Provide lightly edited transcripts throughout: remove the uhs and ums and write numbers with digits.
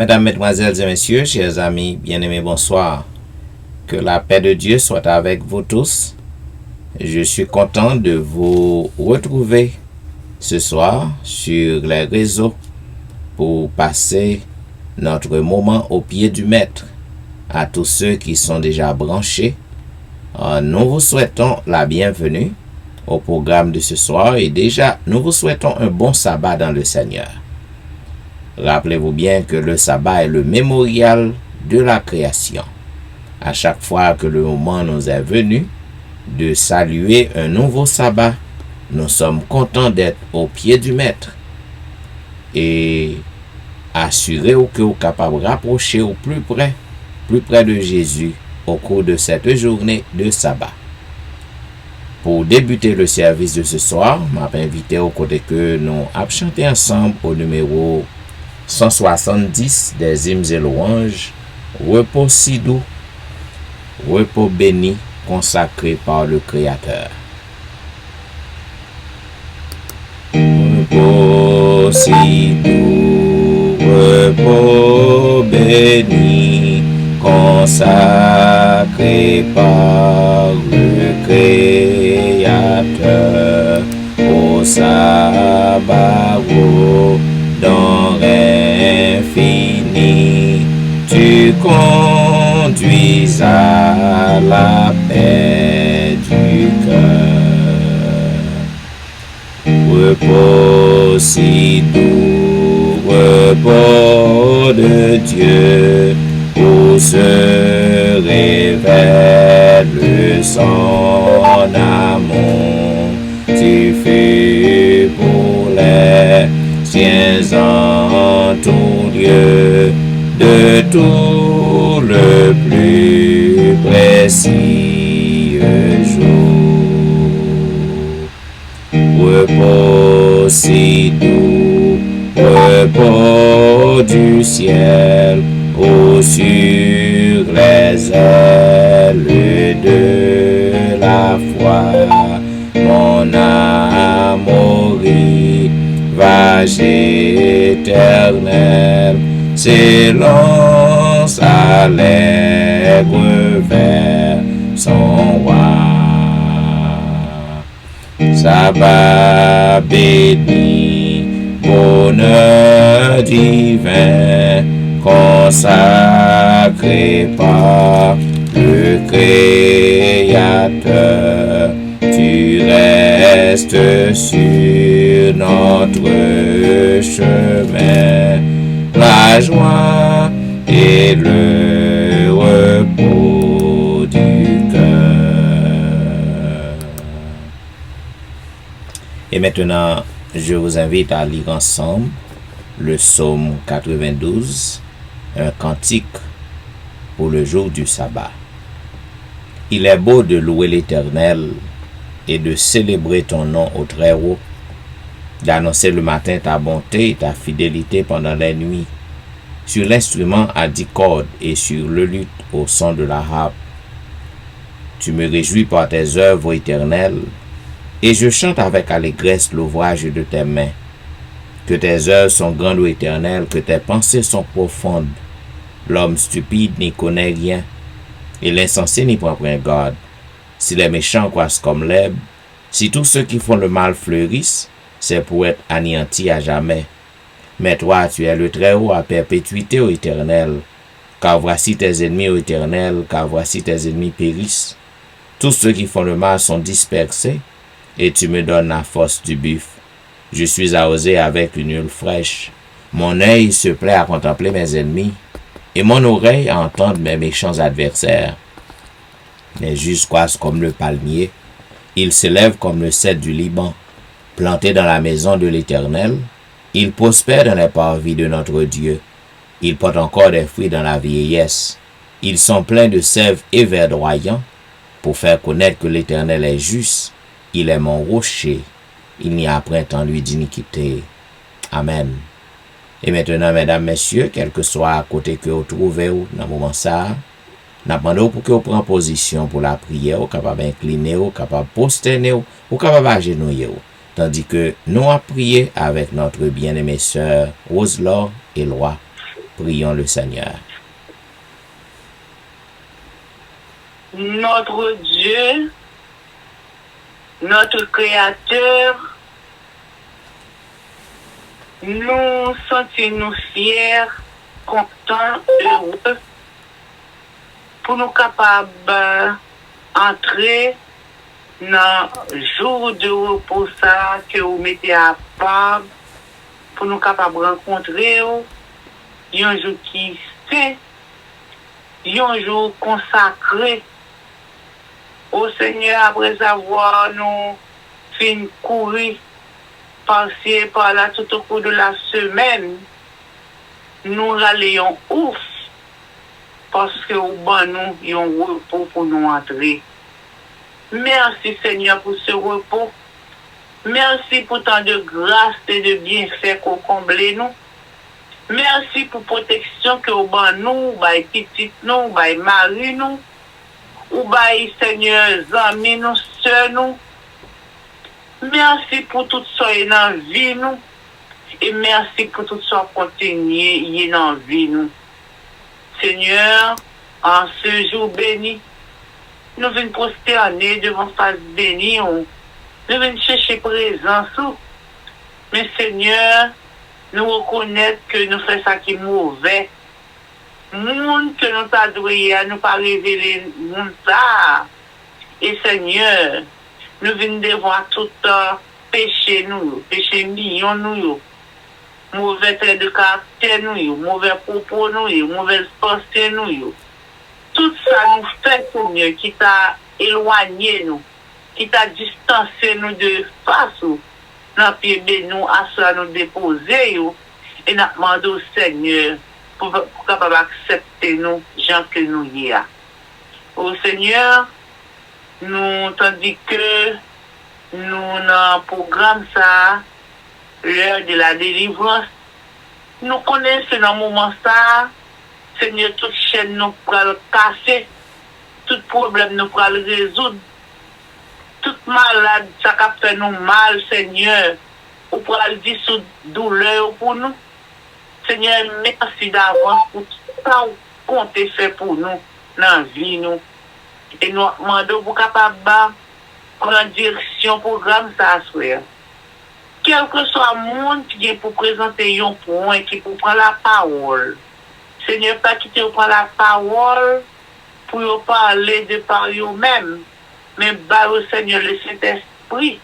Mesdames, Mesdemoiselles et Messieurs, chers amis, bien-aimés, bonsoir. Que la paix de Dieu soit avec vous tous. Je suis content de vous retrouver ce soir sur les réseaux pour passer notre moment au pied du Maître. À tous ceux qui sont déjà branchés, nous vous souhaitons la bienvenue au programme de ce soir et déjà, nous vous souhaitons un bon sabbat dans le Seigneur. Rappelez-vous bien que le sabbat est le mémorial de la création. À chaque fois que le moment nous est venu de saluer un nouveau sabbat, nous sommes contents d'être au pied du Maître et assurez-vous que vous êtes capable de rapprocher au plus près de Jésus au cours de cette journée de sabbat. Pour débuter le service de ce soir, je m'avais invité au côté que nous avons chanté ensemble au numéro 170 des hymnes et louanges, repos si doux, repos béni, consacré par le Créateur. Repos si doux, repos béni, consacré par le Créateur, au sabbat dans l'infini, tu conduis à la paix du cœur. Repos si doux, repos de Dieu, où se révèle son amour, tu fus pour les siens en tout lieu, de tout le plus précieux jour. Repos si doux, repos du ciel, ou sur les ailes de la foi, mon amour rivage éternel s'élance allègre vers son roi. Sabbat béni, bonheur divin, consacré par le Créateur, tu restes sur notre chemin, la joie et le repos du cœur. Et maintenant, je vous invite à lire ensemble le psaume 92, un cantique pour le jour du sabbat. Il est beau de louer l'Éternel et de célébrer ton nom au Très-Haut, d'annoncer le matin ta bonté et ta fidélité pendant les nuits, sur l'instrument à 10 cordes et sur le luth au son de la harpe. Tu me réjouis par tes œuvres éternelles, et je chante avec allégresse l'ouvrage de tes mains. Que tes œuvres sont grandes, ô Éternel, que tes pensées sont profondes. L'homme stupide n'y connaît rien, et l'insensé n'y prend point garde. Si les méchants croissent comme l'herbe, si tous ceux qui font le mal fleurissent, c'est pour être anéantis à jamais. Mais toi, tu es le Très-Haut à perpétuité, ô Éternel. Car voici tes ennemis, ô Éternel, car voici tes ennemis périssent. Tous ceux qui font le mal sont dispersés, et tu me donnes la force du buffle. Je suis arrosé avec une huile fraîche. Mon œil se plaît à contempler mes ennemis, et mon oreille à entendre mes méchants adversaires. Les justes croissent comme le palmier, ils s'élèvent comme le cèdre du Liban. Plantés dans la maison de l'Éternel, ils prospèrent dans les parvis de notre Dieu. Ils portent encore des fruits dans la vieillesse. Ils sont pleins de sève et verdoyants, pour faire connaître que l'Éternel est juste. Il est mon rocher. Il n'y a point en lui d'iniquité. Amen. Et maintenant, mesdames, messieurs, quel que soit à côté que vous trouvez dans le moment ça, nous demandons pour que vous preniez position pour la prière, vous capable d'incliner, vous capable de posterner, vous capable d'agenouiller. Tandis que nous allons prier avec notre bien-aimée sœur Rose-Laure et Loi. Prions le Seigneur. Notre Dieu, notre Créateur, nous sentons-nous fiers, contents, heureux pour nous capables d'entrer dans le jour de repos ça que vous mettez à part pour nous capables de rencontrer un jour qui saint, un jour consacré au Seigneur après avoir nous fait courir par-ci et par-là tout au cours de la semaine. Nous l'allions ouf parce que au ban nous y a un repos pour nous entrer. Merci Seigneur pour ce repos. Merci pour tant de grâce et de bienfaits qu'on comble nous. Merci pour protection que au ban nous, by petit nous, by mari nous, ou by Seigneur amis nous, sœurs nous. Merci pour tout ça et dans la vie nous. Et merci pour tout ça continuer dans la vie nous. Seigneur, en ce jour béni, nous venons prosterner devant face bénie. Nous venons chercher présence. Mais Seigneur, nous reconnaissons que nous faisons ça qui est mauvais. Monde que nous t'adouons, nous pas révéler monde ça. Et Seigneur, nous venons devoir tout péché nous, péché million nous, mauvais trait de caractère nous, mauvais propos nous, mauvaise pensée nous. Tout ça nous fait, Seigneur, qui t'a éloigné nous, qui t'a distancé nous de face, dans pied de nous, à ça nous déposer, et nous demandons au Seigneur pour capable accepter nous, gens que nous y a. Au Seigneur, nous, tandis que nous, dans le programme ça, l'heure de la délivrance, nous connaissons dans le moment ça, Seigneur, toute chaîne nous pourra le casser, tout problème nous pourra le résoudre, toute malade, ça qui fait nous mal, Seigneur, ou pourra le dissoudre douleur pour nous. Seigneur, merci d'avance pour tout ça qu'on t'a fait pour nous, dans la vie nous. Et nous demandons pour capable prendre direction programme ça à soir. Quel que soit le monde qui est pour présenter un point, qui pour prendre la parole. Seigneur, pas quitter pour prendre la parole pour parler de par eux-mêmes, mais au Seigneur le Saint-Esprit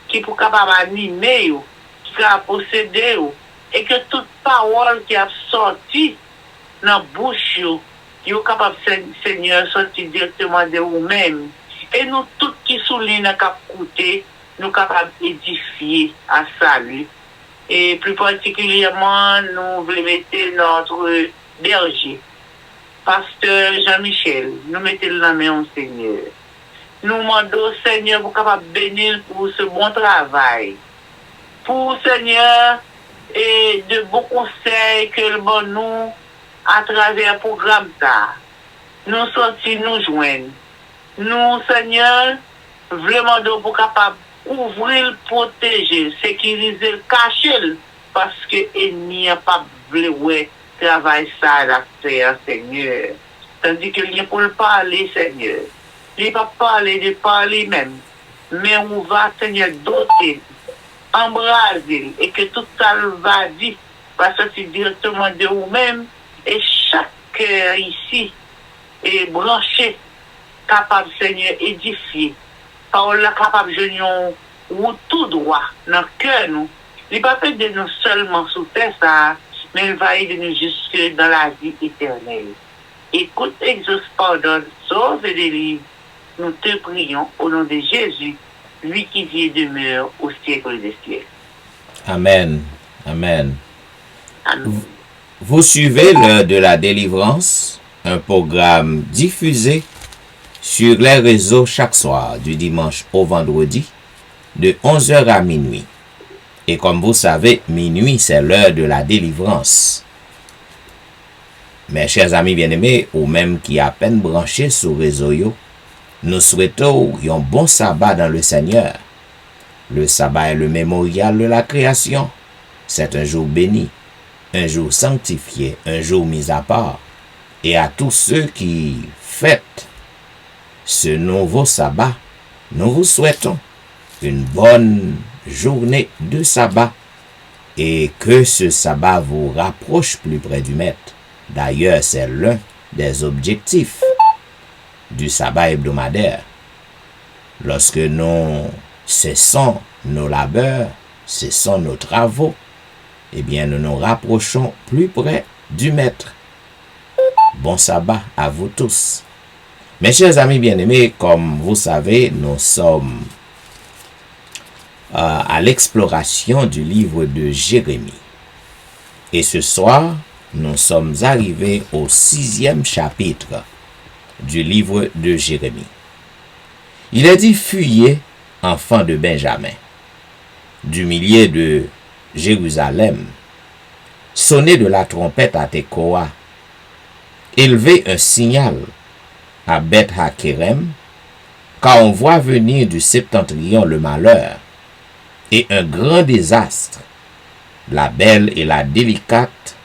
qui pour capable animer, qui capable posséder, et que toute parole qui a sorti dans la bouche, vous êtes capable, Seigneur, sortir directement de vous-même. Et nous, tous qui soulignent dans le côté, nous sommes capables d'édifier à salut. Et plus particulièrement, nous voulons mettre notre berger, Pasteur Jean-Michel. Nous mettons la main au Seigneur. Nous demandons au Seigneur pour capable bénir pour ce bon travail. Pour Seigneur, et de beaux conseils que le bon nous à travers le programme ça. Nous sortis, nous joignent. Nous, Seigneur, vraiment pour capable ouvrir, protéger, sécuriser, cacher, parce que l'ennemi n'a pas voulu travailler ça à la terre, Seigneur. Tandis que il pour le parler, Seigneur. Il ne pas parler de parler même, mais on va, Seigneur, doter, embraser, et que tout ça va dire, va sortir directement de vous-même, et chaque cœur ici est branché, capable, Seigneur, édifier. Parole là capable de nous ou tout droit dans le cœur nous. Il n'est pas fait de nous seulement sous terre ça, mais il va aider nous jusque dans la vie éternelle. Écoute, exauce, pardonne, sauve et délivre. Nous te prions au nom de Jésus, lui qui vit et demeure au siècle des siècles. Amen. Amen. Amen. Vous suivez l'heure de la délivrance, un programme diffusé sur les réseaux chaque soir, du dimanche au vendredi, de 11h à minuit. Et comme vous savez, minuit, c'est l'heure de la délivrance. Mes chers amis bien-aimés, ou même qui à peine branchés sur réseau yo, nous souhaitons un bon sabbat dans le Seigneur. Le sabbat est le mémorial de la création. C'est un jour béni. un jour sanctifié, un jour mis à part, et à tous ceux qui fêtent ce nouveau sabbat, nous vous souhaitons une bonne journée de sabbat et que ce sabbat vous rapproche plus près du Maître. D'ailleurs, c'est l'un des objectifs du sabbat hebdomadaire. Lorsque nous cessons nos labeurs, cessons nos travaux, eh bien, nous nous rapprochons plus près du Maître. Bon sabbat à vous tous. Mes chers amis bien-aimés, comme vous savez, nous sommes à l'exploration du livre de Jérémie. Et ce soir, nous sommes arrivés au 6e chapitre du livre de Jérémie. Il est dit: fuyez, enfants de Benjamin, du milieu de Jérusalem, sonnez de la trompette à Tekoa, élevez un signal à Beth Hakerem, car on voit venir du septentrion le malheur et un grand désastre. La belle et la délicate,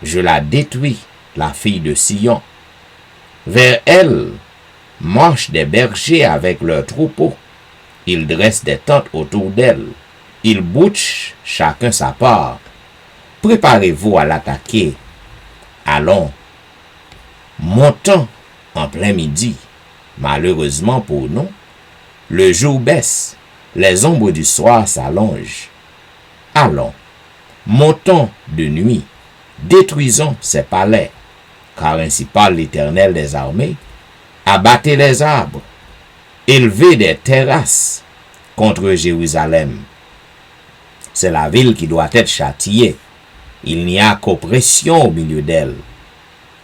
je la détruis, la fille de Sion. Vers elle marchent des bergers avec leurs troupeaux. Ils dressent des tentes autour d'elle. Ils bouchent chacun sa part. Préparez-vous à l'attaquer. Allons, montons en plein midi. Malheureusement pour nous, le jour baisse, les ombres du soir s'allongent. Allons, montons de nuit, détruisons ses palais, car ainsi parle l'Éternel des armées. Abattez les arbres, élevez des terrasses contre Jérusalem. C'est la ville qui doit être châtiée. Il n'y a qu'oppression au milieu d'elle.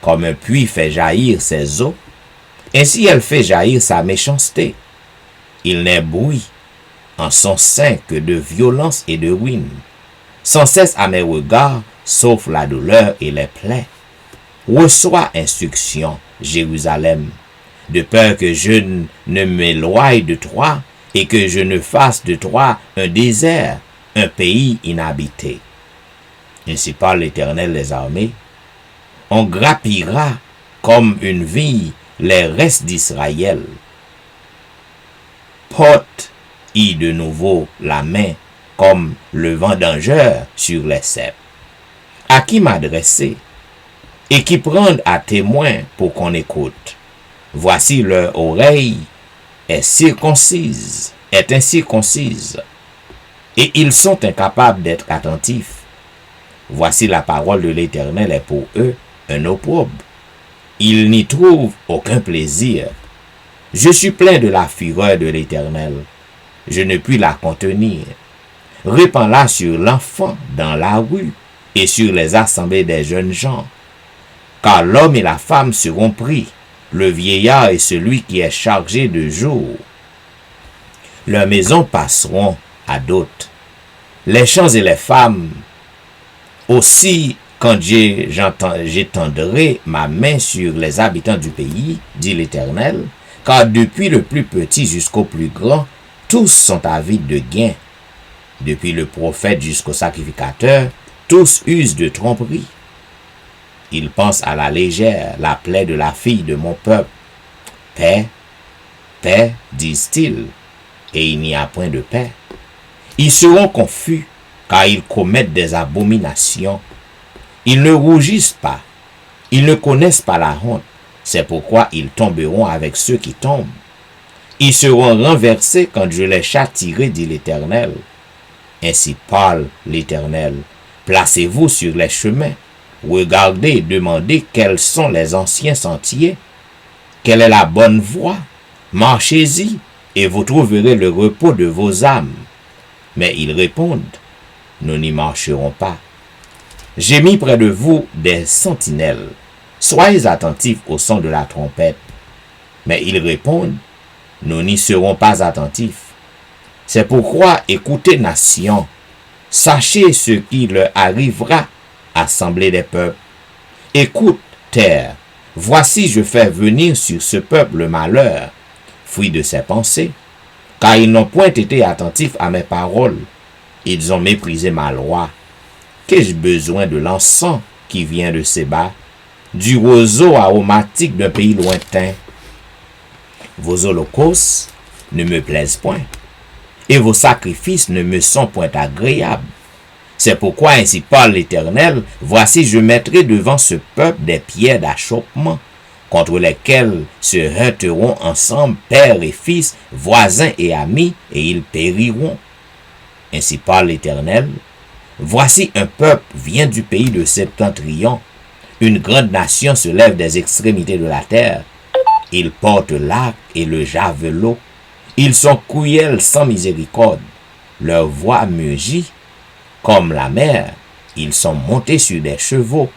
Comme un puits fait jaillir ses eaux, ainsi elle fait jaillir sa méchanceté. Il n'est bruit en son sein que de violence et de ruine. Sans cesse à mes regards, sauf la douleur et les plaies. Reçois instruction, Jérusalem, de peur que je ne m'éloigne de toi et que je ne fasse de toi un désert, un pays inhabité. Ainsi parle l'Éternel des armées. On grappillera comme une vigne les restes d'Israël. Porte-y de nouveau la main comme le vendangeur sur les cèpes. À qui m'adresser et qui prendre à témoin pour qu'on écoute. Voici leur oreille est incirconcise, et ils sont incapables d'être attentifs. Voici la parole de l'Éternel est pour eux un opprobre. Ils n'y trouvent aucun plaisir. Je suis plein de la fureur de l'Éternel. Je ne puis la contenir. Répands-la sur l'enfant dans la rue et sur les assemblées des jeunes gens. Car l'homme et la femme seront pris, le vieillard et celui qui est chargé de jour. Leurs maisons passeront à d'autres. Les champs et les femmes aussi, quand j'étendrai ma main sur les habitants du pays, dit l'Éternel, car depuis le plus petit jusqu'au plus grand, tous sont avides de gain. Depuis le prophète jusqu'au sacrificateur, tous usent de tromperie. Ils pensent à la légère la plaie de la fille de mon peuple. Paix, paix, disent-ils, et il n'y a point de paix. Ils seront confus, car ils commettent des abominations. Ils ne rougissent pas, ils ne connaissent pas la honte. C'est pourquoi ils tomberont avec ceux qui tombent. Ils seront renversés quand je les châtierai, dit l'Éternel. Ainsi parle l'Éternel. Placez-vous sur les chemins. Regardez et demandez quels sont les anciens sentiers. Quelle est la bonne voie? Marchez-y, et vous trouverez le repos de vos âmes. Mais ils répondent, nous n'y marcherons pas. J'ai mis près de vous des sentinelles. Soyez attentifs au son de la trompette. Mais ils répondent, nous n'y serons pas attentifs. C'est pourquoi écoutez, nation, sachez ce qui leur arrivera, assemblée des peuples. Écoute, terre, voici je fais venir sur ce peuple le malheur, fruit de ses pensées, car ils n'ont point été attentifs à mes paroles. Ils ont méprisé ma loi. Qu'ai-je besoin de l'encens qui vient de Séba, du roseau aromatique d'un pays lointain? Vos holocaustes ne me plaisent point, et vos sacrifices ne me sont point agréables. C'est pourquoi ainsi parle l'Éternel, voici je mettrai devant ce peuple des pierres d'achoppement, contre lesquelles se heurteront ensemble père et fils, voisins et amis, et ils périront. Ainsi parle l'Éternel, voici un peuple vient du pays de Septentrion, une grande nation se lève des extrémités de la terre. Ils portent l'arc et le javelot, ils sont cruels sans miséricorde, leur voix mugit comme la mer, ils sont montés sur des chevaux,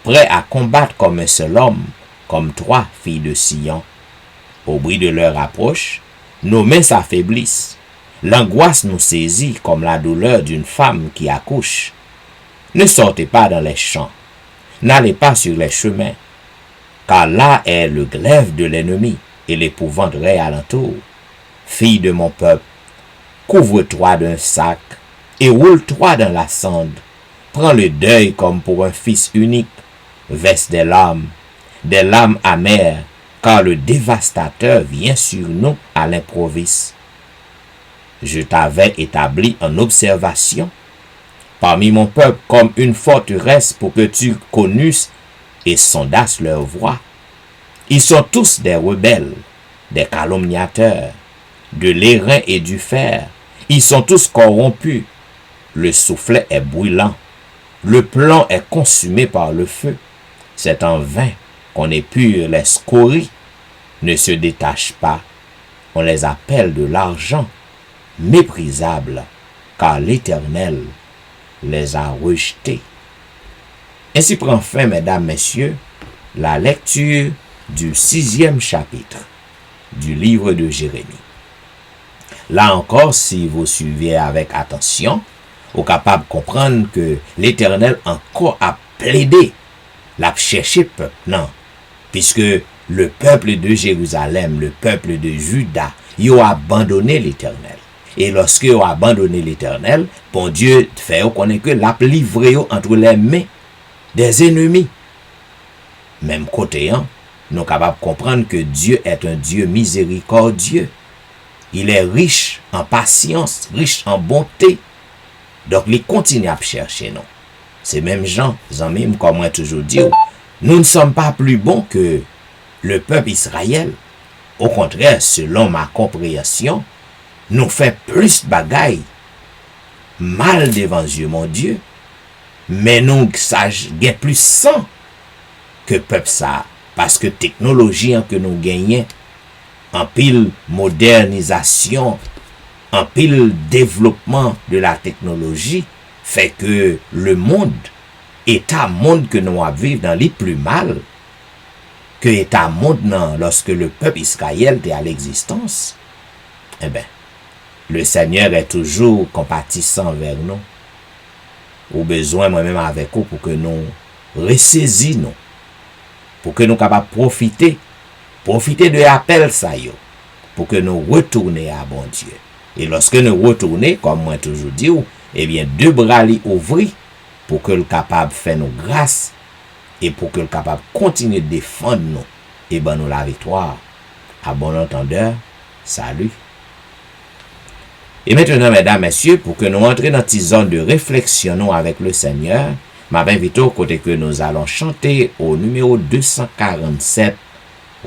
prêts à combattre comme un seul homme, comme 3 filles de Sion. Au bruit de leur approche, nos mains s'affaiblissent. L'angoisse nous saisit comme la douleur d'une femme qui accouche. Ne sortez pas dans les champs, n'allez pas sur les chemins, car là est le glaive de l'ennemi et l'épouvante règne alentour. Fille de mon peuple, couvre-toi d'un sac et roule-toi dans la cendre. Prends le deuil comme pour un fils unique, verse des larmes amères, car le dévastateur vient sur nous à l'improviste. Je t'avais établi en observation parmi mon peuple comme une forteresse pour que tu connusses et sondasses leur voix. Ils sont tous des rebelles, des calomniateurs, de l'airain et du fer. Ils sont tous corrompus. Le soufflet est brûlant. Le plomb est consumé par le feu. C'est en vain qu'on épure les scories. Ne se détachent pas. On les appelle de l'argent, méprisables, car l'Éternel les a rejetés. Ainsi prend fin, mesdames, messieurs, la lecture du 6e chapitre du livre de Jérémie. Là encore, si vous suivez avec attention, vous êtes capable de comprendre que l'Éternel encore a plaidé, l'a cherché peuple, non, puisque le peuple de Jérusalem, le peuple de Juda, ils ont abandonné l'Éternel. Et lorsque ils ont abandonné l'Éternel, bon Dieu fait connaître que l'a livré entre les mains des ennemis. Même côté, nous sommes capables de comprendre que Dieu est un Dieu miséricordieux. Il est riche en patience, riche en bonté. Donc, il continue à chercher nous. C'est même Jean, comme moi toujours dit, nous ne sommes pas plus bons que le peuple Israël. Au contraire, selon ma compréhension, nous fait plus bagaille mal devant Dieu, mon Dieu. Mais nous gagnons plus sang que peuple ça. Parce que technologie que nous gagnons, en pile modernisation, en pile développement de la technologie, fait que le monde, état monde que nous vivons dans les plus mal, que état monde lorsque le peuple Israël était à l'existence. Eh bien, le Seigneur est toujours compatissant vers nous. Au besoin moi-même avec vous pour que nous ressaisissions, pour que nous capables profiter de l'appel ça yo, pour que nous retournions à bon Dieu. Et lorsque nous retournons, comme moi toujours dit, eh bien 2 bras li ouvris pour que le capable faire nos grâces et pour que le capable continue de défendre nous et ben nous la victoire. À bon entendeur, salut. Et maintenant, mesdames, messieurs, pour que nous entrions dans cette zone de réflexion avec le Seigneur, m'invite au côté que nous allons chanter au numéro 247.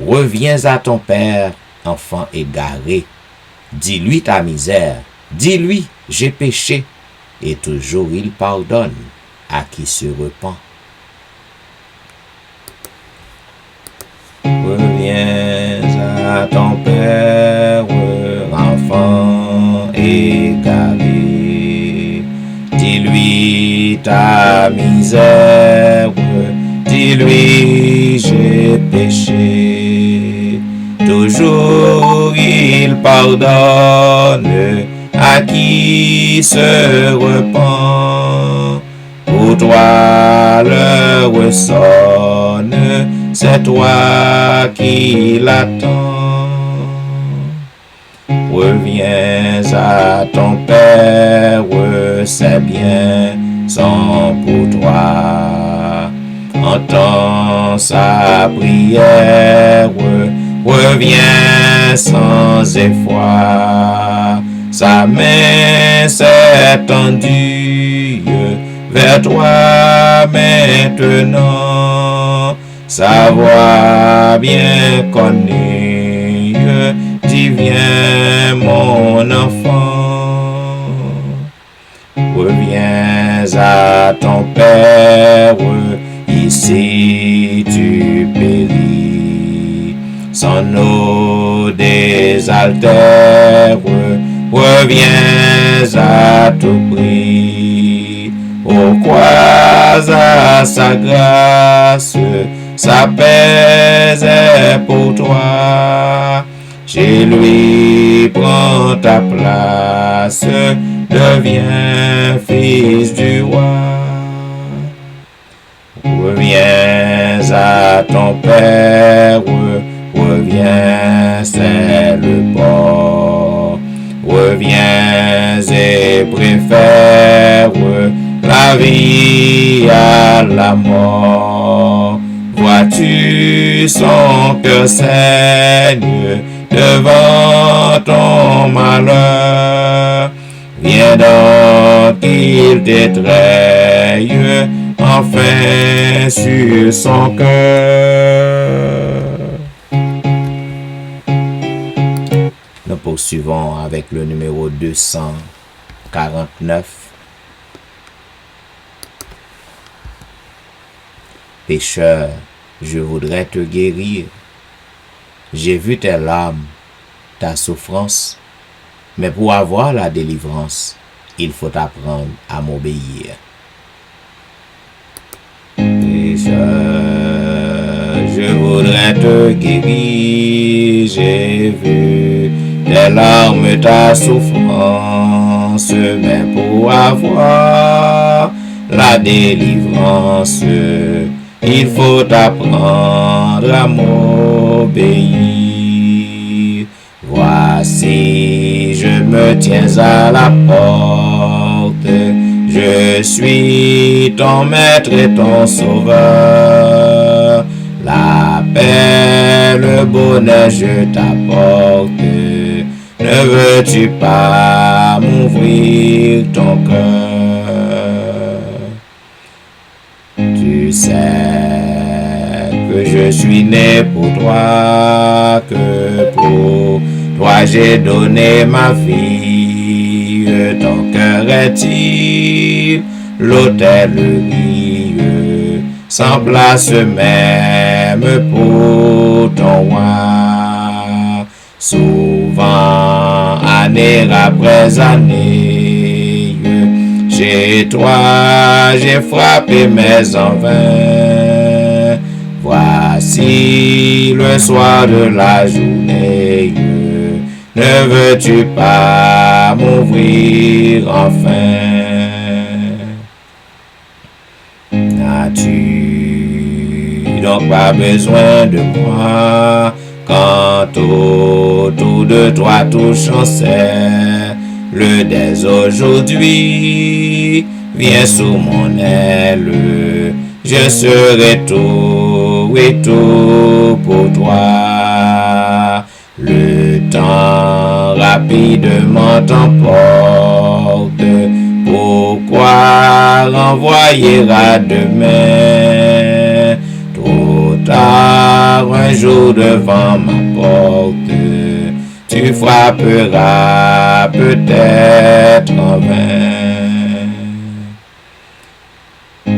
Reviens à ton Père, enfant égaré. Dis-lui ta misère. Dis-lui, j'ai péché. Et toujours il pardonne à qui se repent. Reviens à ton Père, enfant égaré. Dis-lui ta misère. Dis-lui, j'ai péché. Toujours il pardonne à qui se repent. Pour toi l'heure sonne, c'est toi qui l'attends. Reviens à ton Père, c'est bien sont pour toi. Entends sa prière, reviens sans effroi. Sa main s'est tendue vers toi maintenant. Sa voix bien connue dit viens mon enfant. Reviens à ton Père, ici tu péris. Son eau désaltère, reviens à tout prix. Au crois à sa grâce, sa paix est pour toi. Chez lui prends ta place, deviens fils du roi. Reviens à ton Père, reviens, c'est le port. Reviens et préfère la vie à la mort. Vois-tu son cœur saigne devant ton malheur? Viens donc qu'il t'étreille enfin sur son cœur. Nous poursuivons avec le numéro 249. Pécheur, je voudrais te guérir. J'ai vu tes larmes, ta souffrance, mais pour avoir la délivrance, il faut apprendre à m'obéir. Pécheur, je voudrais te guérir. J'ai vu tes larmes, ta souffrance, mais pour avoir la délivrance, il faut apprendre à m'obéir. Voici, je me tiens à la porte. Je suis ton maître et ton sauveur. La paix, le bonheur, je t'apporte. Ne veux-tu pas m'ouvrir ton cœur? Tu sais que je suis né pour toi, que pour toi j'ai donné ma vie. Ton cœur est-il l'hôtellerie, sans place même pour ton roi? Souvent, année après année, chez toi j'ai frappé mes en vain. Voici le soir de la journée, ne veux-tu pas m'ouvrir enfin? N'as-tu donc pas besoin de moi quand autour de toi tout chancelle? Le dès aujourd'hui vient sous mon aile, je serai tout et tout pour toi. Le temps rapidement t'emporte, pourquoi renvoyer à demain? Trop tard, un jour devant ma porte, tu frapperas peut-être en vain.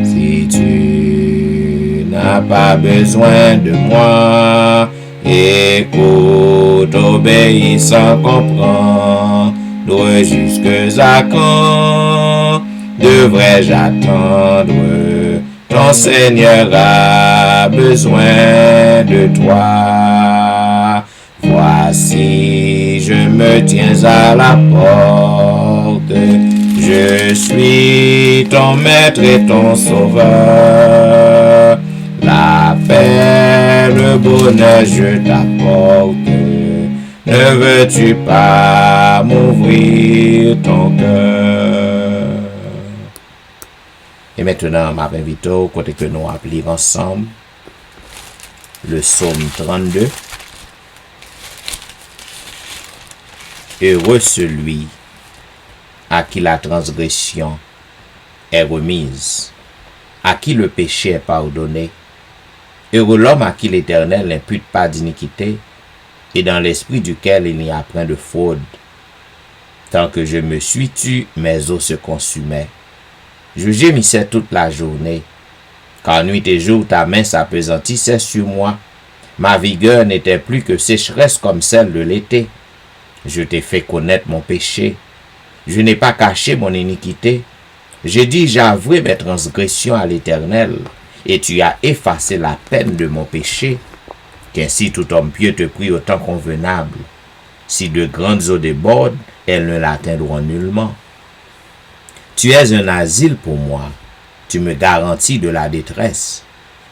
Si tu n'as pas besoin de moi, écoute, obéis sans comprendre. Jusque à quand devrais-je attendre? Ton Seigneur a besoin de toi. Voici, je me tiens à la porte. Je suis ton maître et ton sauveur. La paix, le bonheur, je t'apporte. Ne veux-tu pas m'ouvrir ton cœur? Et maintenant, ma invite côté que nous appelons ensemble le psaume 32. Heureux celui à qui la transgression est remise, à qui le péché est pardonné. Heureux l'homme à qui l'Éternel n'impute pas d'iniquité, et dans l'esprit duquel il n'y a point de fraude. Tant que je me suis tu, mes os se consumaient. Je gémissais toute la journée, car nuit et jour ta main s'appesantissait sur moi. Ma vigueur n'était plus que sécheresse comme celle de l'été. Je t'ai fait connaître mon péché. Je n'ai pas caché mon iniquité. J'ai dit, j'avouerai mes transgressions à l'Éternel, et tu as effacé la peine de mon péché. Qu'ainsi tout homme pieux te prie au temps convenable. Si de grandes eaux débordent, elles ne l'atteindront nullement. Tu es un asile pour moi. Tu me garantis de la détresse.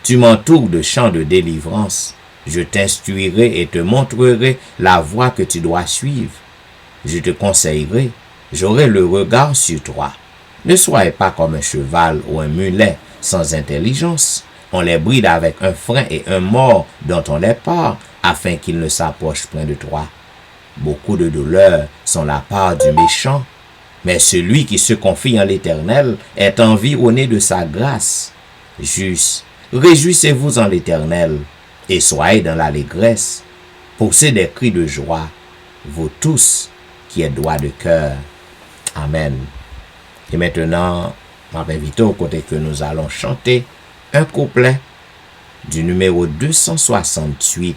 Tu m'entoures de chants de délivrance. Je t'instruirai et te montrerai la voie que tu dois suivre. Je te conseillerai. J'aurai le regard sur toi. Ne soyez pas comme un cheval ou un mulet sans intelligence. On les bride avec un frein et un mors dont on les part, afin qu'ils ne s'approchent point de toi. Beaucoup de douleurs sont la part du méchant, mais celui qui se confie en l'Éternel est environné de sa grâce. Juste, réjouissez-vous en l'Éternel, et soyez dans l'allégresse. Poussez des cris de joie, vous tous qui êtes droits de cœur. Amen. Et maintenant, je m'invite au côté que nous allons chanter un couplet du numéro 268.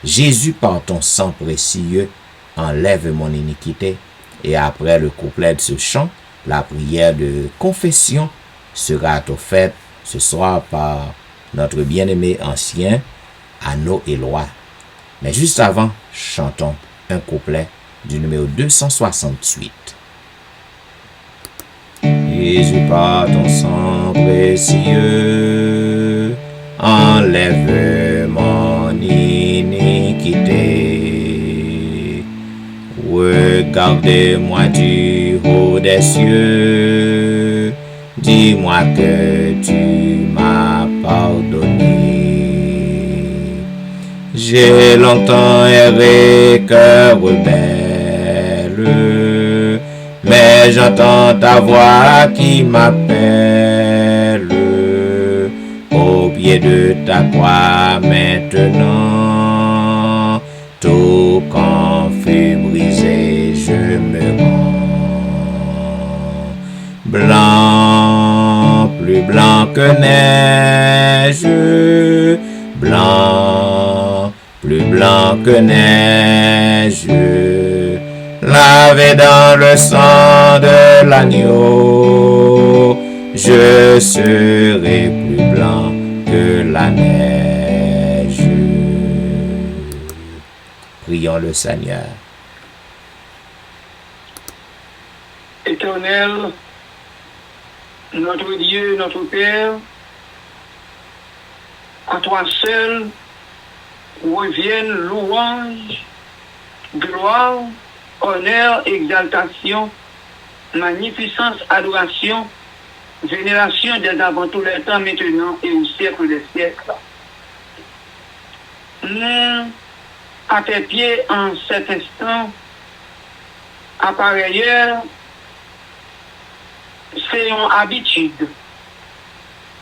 Jésus, par ton sang précieux, enlève mon iniquité. Et après le couplet de ce chant, la prière de confession sera offerte ce soir par notre bien-aimé ancien Anneau Éloi. Mais juste avant, chantons un couplet du numéro 268. Jésus, par ton sang précieux, enlève mon iniquité. Regardez-moi du haut des cieux, dis-moi que tu m'as pardonné. J'ai longtemps erré, cœur rebelle, mais j'entends ta voix qui m'appelle. Au pied de ta croix maintenant, tout quand fut brisé, je me rends. Blanc, plus blanc que neige, blanc, plus blanc que neige, lavé dans le sang de l'agneau, je serai plus blanc que la neige. Prions le Seigneur. Éternel, notre Dieu, notre Père, à toi seul reviennent louange, gloire, honneur, exaltation, magnificence, adoration, vénération dès avant tous les temps, maintenant et au siècle des siècles. Nous, à tes pieds en cet instant, à pareille heure, c'est une habitude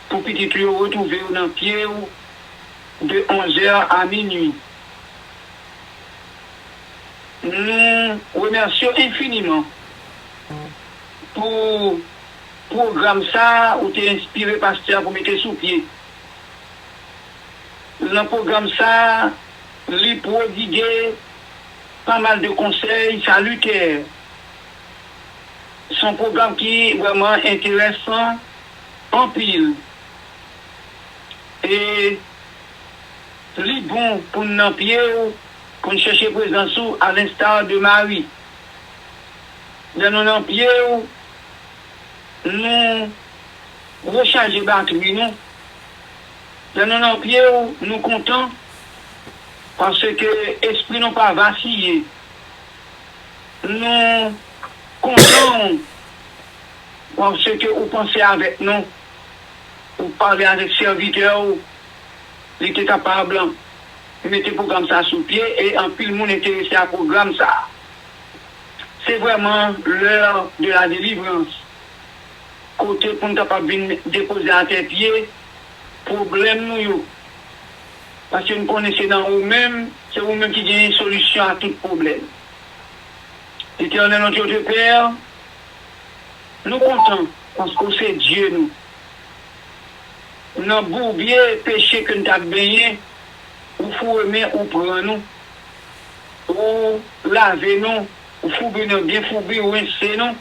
pour petit lui retrouver dans le pied de 11h à minuit. Nous remercions infiniment pour le programme ça où tu es inspiré pasteur pour mettre sous pied. Dans le programme ça, lui prodiguer pas mal de conseils salutaires. C'est un programme qui est vraiment intéressant, en pile. Et lui bon pour nous pied, pour nous chercher présence à l'instar de Marie. Dans nos pieds, nous recharger batterie, nous. Dans nos pieds, nous comptons parce que l'esprit n'a pas vacillé. Nous comptons parce que vous pensez avec nous pour parler avec serviteur, il était capable de mettre le programme ça sous pied et en pile le monde intéressé à programme ça. C'est vraiment l'heure de la délivrance. Côté pour nous capable de déposer à tes pieds, problème nous. Parce que nous connaissons dans nous-mêmes, c'est vous-même qui avez une solution à tout problème. Éternel notre Père, nous comptons parce que c'est Dieu nous. Nous avons bien péché que nous avons baigné, ou faut aimer, ou prendre nous, ou laver nous, ou faut bien fourber, ou rincer nous.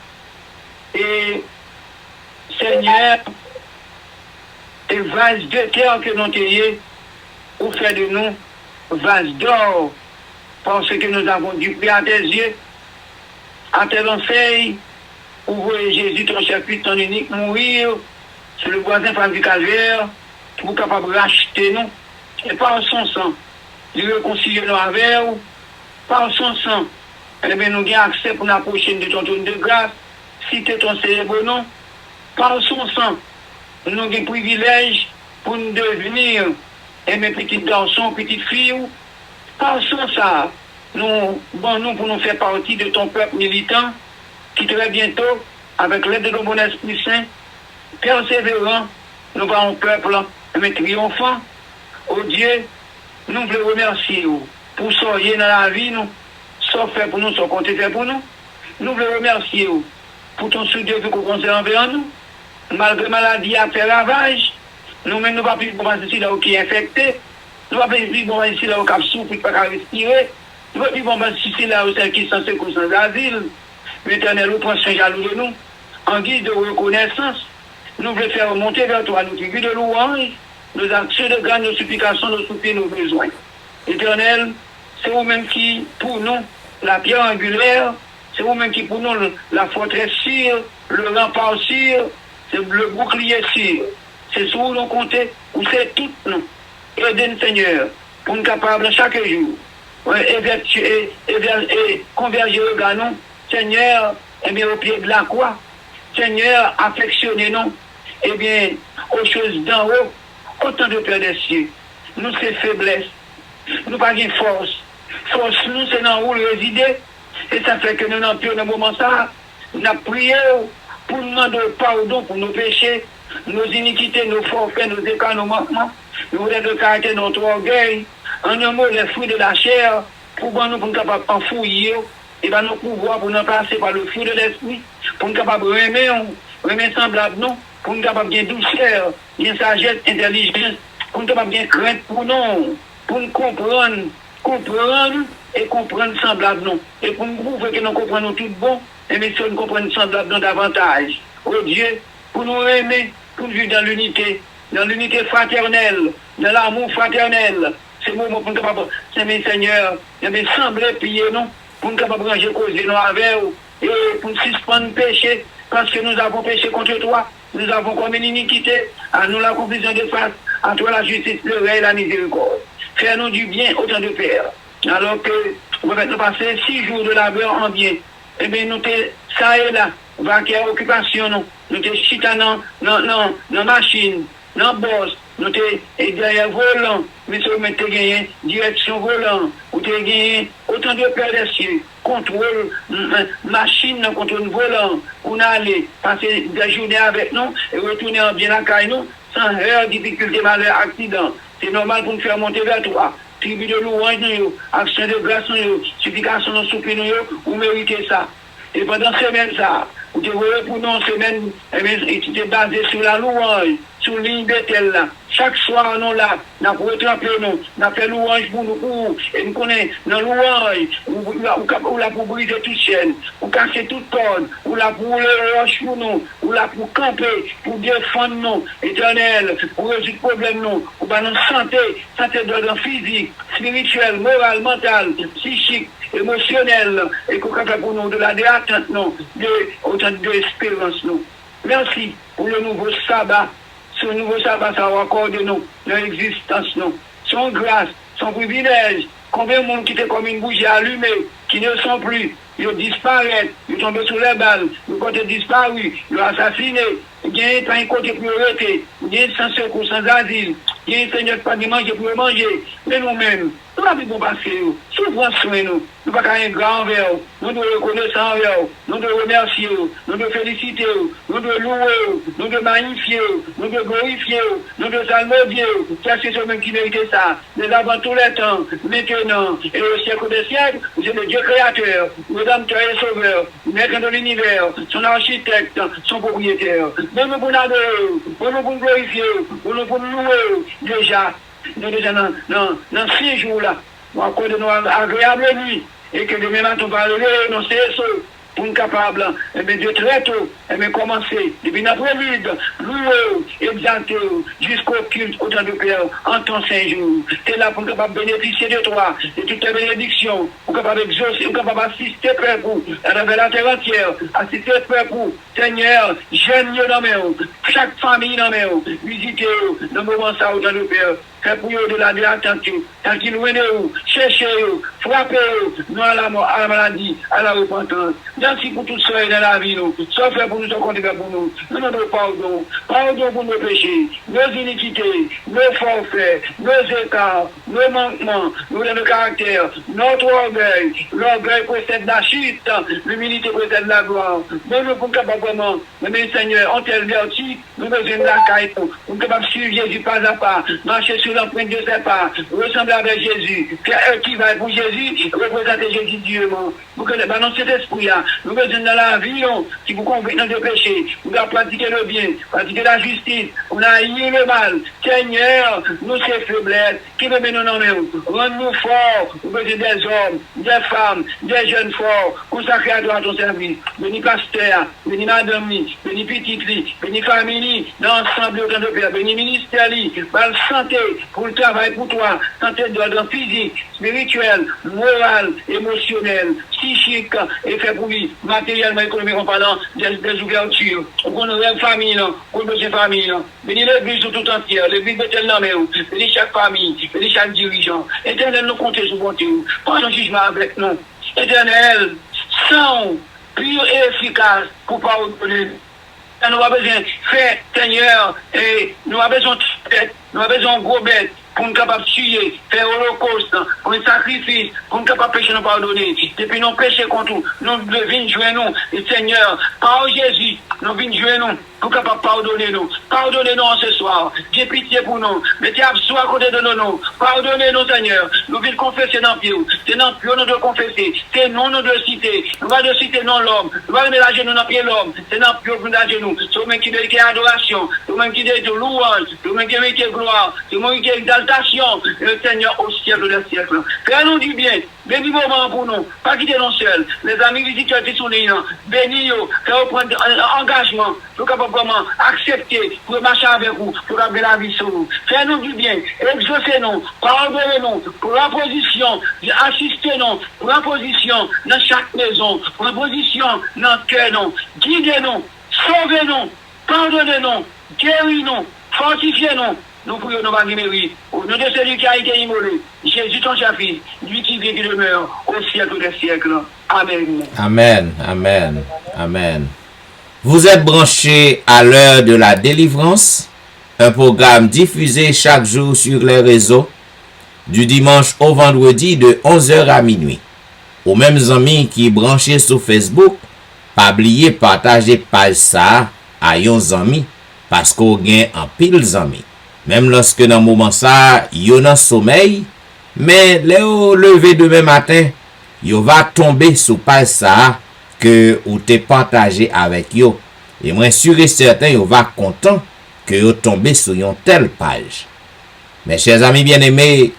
Et Seigneur, et vase de terre que nous avons, ou fait de nous vase d'or, parce que nous avons du prix à tes yeux, à tes conseils, où voyez Jésus, ton chapitre, ton unique, mourir sur le voisin femme du calvaire, pour capable de racheter nous, et par son sang, de réconcilier nous avec vous, par son sang, eh bien, nous avons accès pour l'approcher de ton trône de grâce, citer ton célèbre nom, par son sang, nous avons des privilèges pour nous devenir et mes petits garçons, petites filles, par son ça, nous pour nous faire partie de ton peuple militant, qui très bientôt, avec l'aide de ton bon Esprit Saint, persévérant, nous allons peuple, mais triomphant. Oh Dieu, nous voulons remercier pour soyez dans la vie, nous, soit fait pour nous, soit compté fait pour nous. Nous voulons remercier pour ton soutien que vous conservez envers nous. Malgré maladie à faire ravage, nous-mêmes, nous ne pouvons plus commencer ici là où qui est infecté. Nous ne pouvons plus commencer ici là où qui souffre, qui ne peut pas respirer. Nous ne pouvons plus commencer ici là où celle qui est sans secours, sans asile. L'Éternel, nous prend soin jaloux de nous. En guise de reconnaissance, nous voulons faire remonter vers toi nos figures de louange, nos actions de grâce, nos supplications, nos soupirs, nos besoins. Éternel, c'est vous-même qui, pour nous, la pierre angulaire, c'est vous-même qui, pour nous, la forteresse sûre, le rempart sûr, c'est le bouclier sûr. C'est sur nous compter, ou c'est tout nous. Aidez-nous, Seigneur, pour nous capables chaque jour, et converger le ganon, Seigneur, eh bien, au pied de la croix. Seigneur, affectionnez-nous, eh bien, aux choses d'en haut, autant de Père des cieux. Nous, c'est faiblesse. Nous pas de force. Force, nous, c'est dans où le résider. Et ça fait que nous n'en plus, dans le moment ça, nous avons prié pour nous demander pardon pour nos péchés, nos iniquités, nos forfaits, nos écarts, nos manquements. Nous voulons de caractère notre orgueil. En un mot, les fruits de la chair, pour nous capables d'enfouiller. Et bien, nous pouvoir pour nous passer par le fruit de l'esprit, pour nous capables de remettre semblable, non, pour nous capables de douceur, de sagesse, intelligence, pour nous capables de crainte pour nous, pour nous comprendre et comprendre semblable, non. Et pour nous prouver que nous comprenons tout bon, et mais si nous comprenons semblable, non, davantage. Oh Dieu, pour nous aimer, pour nous vivre dans l'unité fraternelle, dans l'amour fraternel. C'est le moment pour nous capables, Seigneur, et sembler prier, non. Pour nous capables de ranger causer nous avec et pour nous suspendre le péché, parce que nous avons péché contre toi, nous avons commis l'iniquité, à nous la confusion de face, à toi la justice, le règne et la miséricorde. Fais-nous du bien autant de Père. Alors que nous allons passer 6 jours de labeur en bien. Eh bien, nous sommes ça et là, vaquer occupation, nous sommes chita dans machine, dans boss, nous sommes derrière volant, mais si vous mettez gagné direction volant, vous avez gagné autant de Père des cieux, contrôle machine, contrôle volant, on allait passer des journées avec nous et retourner en bien à caille nous, sans heure, difficulté, malheur, accident. C'est normal pour nous faire monter vers toi. Tribu de louange, action de grâce, supplication, nous soupir, vous méritez ça. Et pendant cette semaine, ça, vous devez pour nous, semaine, et tu t'es basé sur la louange, sur l'île de tel là. Chaque soir, nous là, nous avons retrempé nous, nous avons fait louange pour nous, et nous connaissons dans louange, ou là pour briser toute chaîne, ou casser toute corde, ou là pour le roche pour nous, ou là pour camper, pour défendre nous, éternel, pour résoudre le problème nous, pour nous santé d'ordre physique, spirituel, moral, mental, psychique, émotionnel, et qu'on fait pour nous de la déattente, non, de autant d'espérance, nous. Merci pour le nouveau sabbat. Ce nouveau sabbat, ça va accorder nous, dans l'existence, nous. Son grâce, son privilège. Combien de monde qui étaient comme une bougie allumée, qui ne sont plus, ils disparaissent, ils tombent sous les balles, ils ont disparu, ils ont assassiné. il y a pas un côté pour arrêter, il y a sans secours, sans asile, il y a un Seigneur pas de manger pour manger, mais nous-mêmes, nous n'avons pas passé, souvent soin nous, nous pas un grand envers, nous devons reconnaître envers, nous devons remercier, nous devons féliciter, nous devons louer, nous devons magnifier, nous devons glorifier, nous devons salmodier, car c'est ce même qui mérite ça, mais avant tous les temps, maintenant, et au siècle des siècles, c'est le Dieu créateur, le Rédempteur et Sauveur, maître de l'univers, son architecte, son propriétaire. Nous nous pour nous glorifier, pour nous louer, déjà, nous déjà dans 6 jours-là, nous accordons nos agréables nuits, et que demain matin, on va lever nos CSO, pour nous capables, et bien Dieu très tôt, et bien commencer, depuis notre vie, louer, exalter, jusqu'au culte, autant de Père, en ton Saint-Jour. Tu es là pour nous capables bénéficier de toi, de toutes tes bénédictions, pour capable exaucer, pour capable assister, Père, pour la terre entière, assister, Père, pour Seigneur, jeunes dans mes mains, chaque famille dans mes mains, visiter, dans le moment ça, autant de Père. Faites pour eux de la attente, tant qu'ils nous cherchez, frappez, nous à la mort, à la maladie, à la repentance. Merci pour tout ça dans la vie, nous. Sauf pour nous, compte pour nous. Nous nous pardon. Pardon pour nos péchés, nos iniquités, nos forfaits, nos écarts, nos manquements, nos caractères, notre orgueil. L'orgueil précède la chute, l'humilité précède la gloire. Nous nous sommes capables vraiment, mais Seigneur, on t'a verti, nous besoin de la caille, nous sommes capables de suivre Jésus pas à pas, marcher sur l'empreinte de ses pas, ressembler avec Jésus, qui va pour Jésus, représenter Jésus Dieu. Pour que dans cet esprit-là, nous besoin dans la vie, qui vous convainc dans le péché, nous devons pratiquer le bien, pratiquer la justice, on a haï le mal. Seigneur, nous ces faiblesses, qui veut nous nommer, rends-nous forts, nous besoin des hommes, des femmes, des jeunes forts, consacrés à toi à ton service. Béni pasteur, béni madame, béni petite, béni famille, dans l'ensemble autant de Père, béni ministère, bonne santé pour le travail pour toi, santé d'ordre physique, spirituel, moral, émotionnel, psychique, et fait pour lui, matériellement, économiquement parlant, des ouvertures. On rêve famille, on besoin famille. Béni l'église tout entière, l'église de tel nom, béni chaque famille, béni chaque dirigeant. Éternel, nous comptons sur bonté, pas un jugement avec nous. Éternel, sang, pur et efficace pour pardonner. Nous avons besoin de faire, Seigneur, et nous avons besoin de tête, nous avons besoin de gros bêtes pour nous capables de tuer, faire holocauste, pour un sacrifice, pour nous capables de pécher nous pardonner. Depuis nous pécher contre nous, nous devons jouer nous, et Seigneur, par Jésus, nous venons jouer nous, pour capables de pardonner nous. Pardonnez-nous ce soir, j'ai pitié pour nous, mettez absous à côté de nous, pardonnez-nous Seigneur, nous venons confesser dans le pied, c'est dans le pied nous devons confesser, c'est nous nous devons citer, nous allons citer non l'homme, nous allons mélanger nous dans le pied l'homme, c'est dans le pied nous mélanger nous, c'est nous-mêmes qui mérite adoration, c'est nous-mêmes qui mérite louange, c'est nous-mêmes qui mérite gloire, c'est nous-mêmes qui exaltation, le Seigneur au siècle des siècles. Fais-nous du bien, bénis moment pour nous, pas quitter nous seuls, les amis visiteurs qui sont là, bénis-nous, fais-nous prendre un engagement, pour capable vraiment accepter, pour marcher avec vous, pour avoir la vie sur vous. Fais-nous du bien, exaucez-nous, pardonnez-nous, pour la position, assistez-nous, pour la position dans chaque maison, pour la position dans le cœur, guidez-nous, sauvez-nous, pardonnez-nous, guéris-nous, fortifiez-nous. Nous prions nos mairies, au nom de celui qui a été immolé, Jésus ton chapitre, lui qui vit et qui demeure au siècle des siècles. Amen. Amen, amen, amen. Vous êtes branchés à l'heure de la délivrance, un programme diffusé chaque jour sur les réseaux, du dimanche au vendredi de 11h à minuit. Aux mêmes amis qui branchés sur Facebook, pas oublier partager page ça à yon amis, parce qu'on gagne en pile amis. Même lorsque dans le moment ça, yon en sommeil, mais les lever demain matin, yo va tomber sous page ça que ou te partagé avec yo. Et moi sûr et certain yo va content que yo tomber sur yon telle page. Mes chers amis bien-aimés,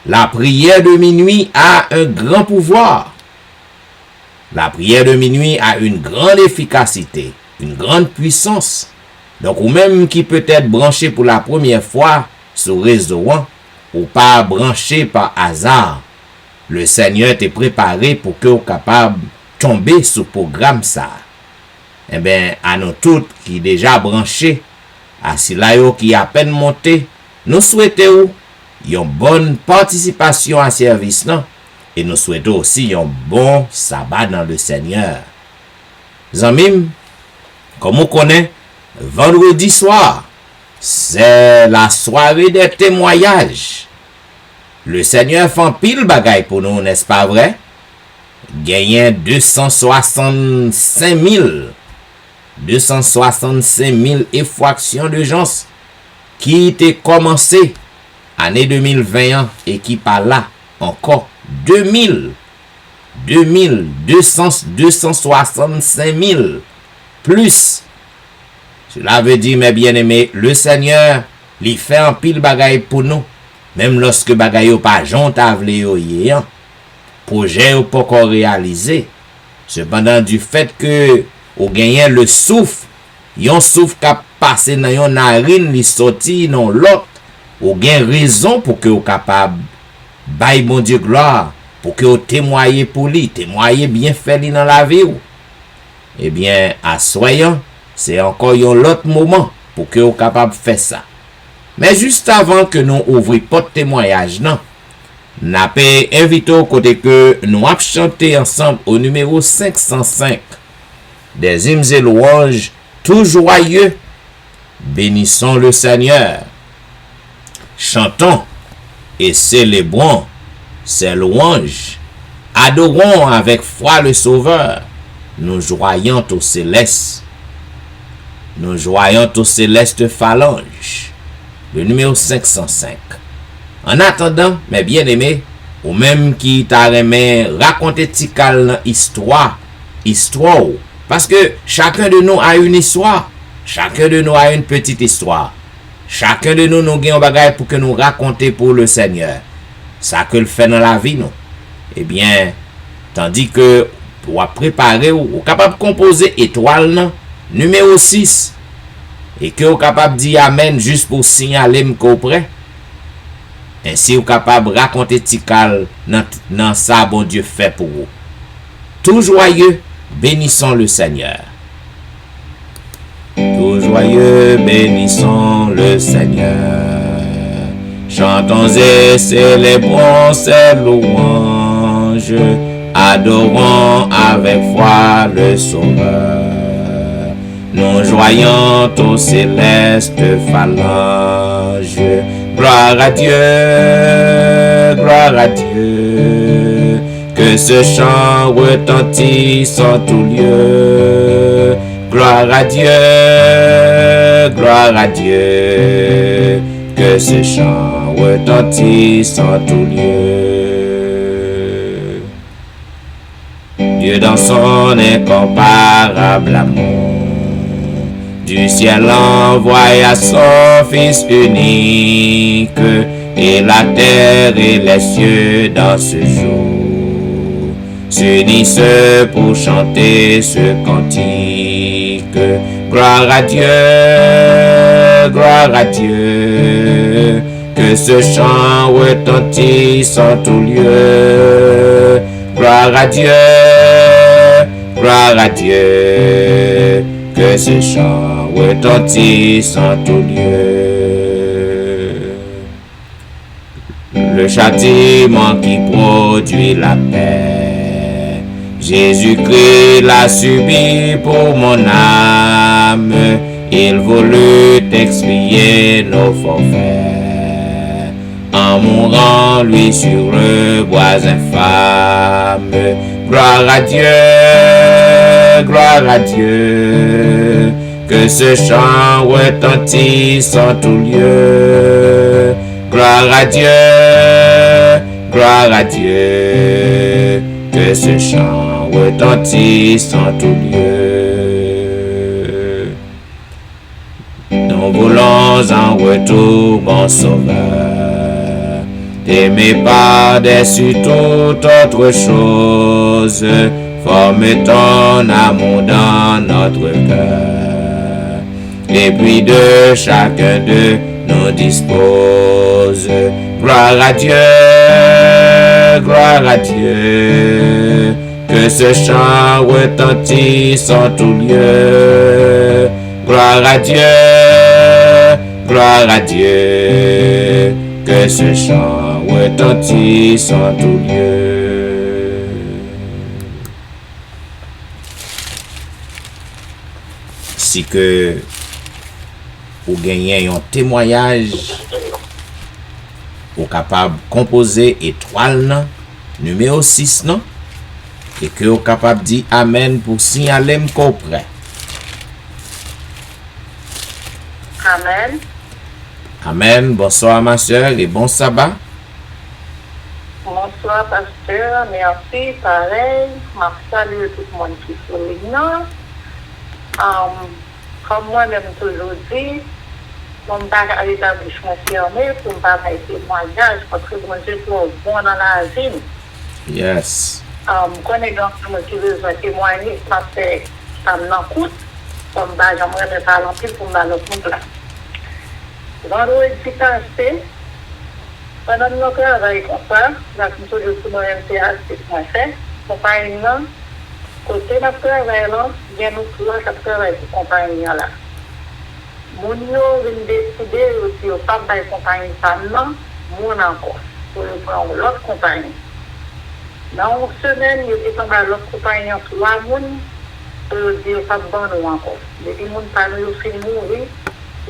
la prière de minuit a un grand pouvoir. La prière de minuit a une grande efficacité, une grande puissance. Donc, ou même qui peut être branché pour la première fois sur réseau 1, ou pas branché par hasard, le Seigneur t'est préparé pour que vous capable tomber sur le programme ça. Eh bien, à nous tous qui déjà branchés, à ceux-là qui à peine monté, nous souhaitons une bonne participation à service là, et nous souhaitons aussi un bon sabbat dans le Seigneur. Zamim, comme on connaît, vendredi soir, c'est la soirée des témoignages. Le Seigneur fait pile bagaille pour nous, n'est-ce pas vrai? Gagnant 265 000 effractions de gens qui étaient commencé année 2021 et qui par là encore 265 000 plus. Cela veut dire, mes bien-aimés, le Seigneur, il fait un pile bagaille pour nous. Même lorsque bagaille ou pas jontavle yo yé, projet ou pas encore réalisé. Cependant, du fait que ou gagné le souffle, yon souffle qui a passé dans yon narine, li sorti dans l'autre, ou gain raison pour que ou capable bail bon Dieu gloire, pour que ou témoigner pour lui, témoigner bien fait li dans la vie ou. Eh bien, à soyons, c'est encore yon l'autre moment pour que ou capable faire ça. Mais juste avant que nous ouvrions porte témoignage, non, n'a pas invité au côté que nous avons chanté ensemble au numéro 505 des hymnes et louanges tout joyeux. Bénissons le Seigneur. Chantons et célébrons ses louanges. Adorons avec foi le Sauveur. Nous joyons au céleste. Nous joyons au céleste phalange. Le numéro 505. En attendant, mes bien-aimés, ou même qui t'a aimé raconter tikal histoire, parce que chacun de nous a une histoire, chacun de nous a une petite histoire, chacun de nous nous gagne un bagage pour que nous raconter pour le Seigneur, ça que le fait dans la vie nous. Eh bien, tandis que pour préparer ou capable de composer étoile non, numéro 6 et que vous capable de dire amen juste pour signaler que prêt. Ainsi vous capable de raconter tikal dans ça bon Dieu fait pour vous. Tout joyeux, bénissons le Seigneur. Tout joyeux, bénissons le Seigneur. Chantons et célébrons ses louanges. Adorons avec foi le Sauveur. Nous joyons au céleste phalange. Gloire à Dieu, que ce chant retentisse en tout lieu. Gloire à Dieu, que ce chant retentisse en tout lieu. Dieu dans son incomparable amour, du ciel envoya son Fils unique, et la terre et les cieux dans ce jour s'unissent pour chanter ce cantique. Gloire à Dieu, que ce chant retentisse en tout lieu. Gloire à Dieu, que ce chant retentisse en tout lieu. Le châtiment qui produit la paix, Jésus-Christ l'a subi pour mon âme. Il voulut expier nos forfaits en mourant lui sur le bois infâme. Gloire à Dieu, que ce chant retentisse en tout lieu. Gloire à Dieu, que ce chant retentisse en tout lieu. Nous voulons en retour, mon Sauveur, t'aimer par-dessus toute autre chose. Forme ton amour dans notre cœur, et puis de chacun de nous dispose. Gloire à Dieu, que ce chant retentisse en tout lieu. Gloire à Dieu, que ce chant retentisse en tout lieu. Si que ou gagner un témoignage, ou capable de composer étoile nan, numéro 6 non, et que vous capable de dire amen pour signaler qu'on prêt. Amen. Amen. Bonsoir ma soeur et bon sabbat. Bonsoir, pasteur. Merci. Pareil. Je salue tout le monde qui est sur l'ignorance. Comme moi-même toujours dit, je ne vais pas à l'établissement fermé pour ne pas faire témoignage parce que mon Dieu est bon dans la vie. Yes. Je connais donc qui veut témoigner, ça fait ça m'écoute. Comme j'aimerais parler un peu pour me le là. Vendredi passé, pendant nos travail comme ça, nous toujours sur mon MTA, c'est ce qu'on fait. Compagnie, côté de notre travail, il y a nous trois qui travaillent pour compagnie là. Mon yo vient décider aussi au pas de compagnie non, mon encore, pour prendre l'autre compagnie. Dans une semaine, il y a dans l'autre compagnie en 3 mois, pour dire pas bon ou encore. Depuis mon pas nous fin mourir,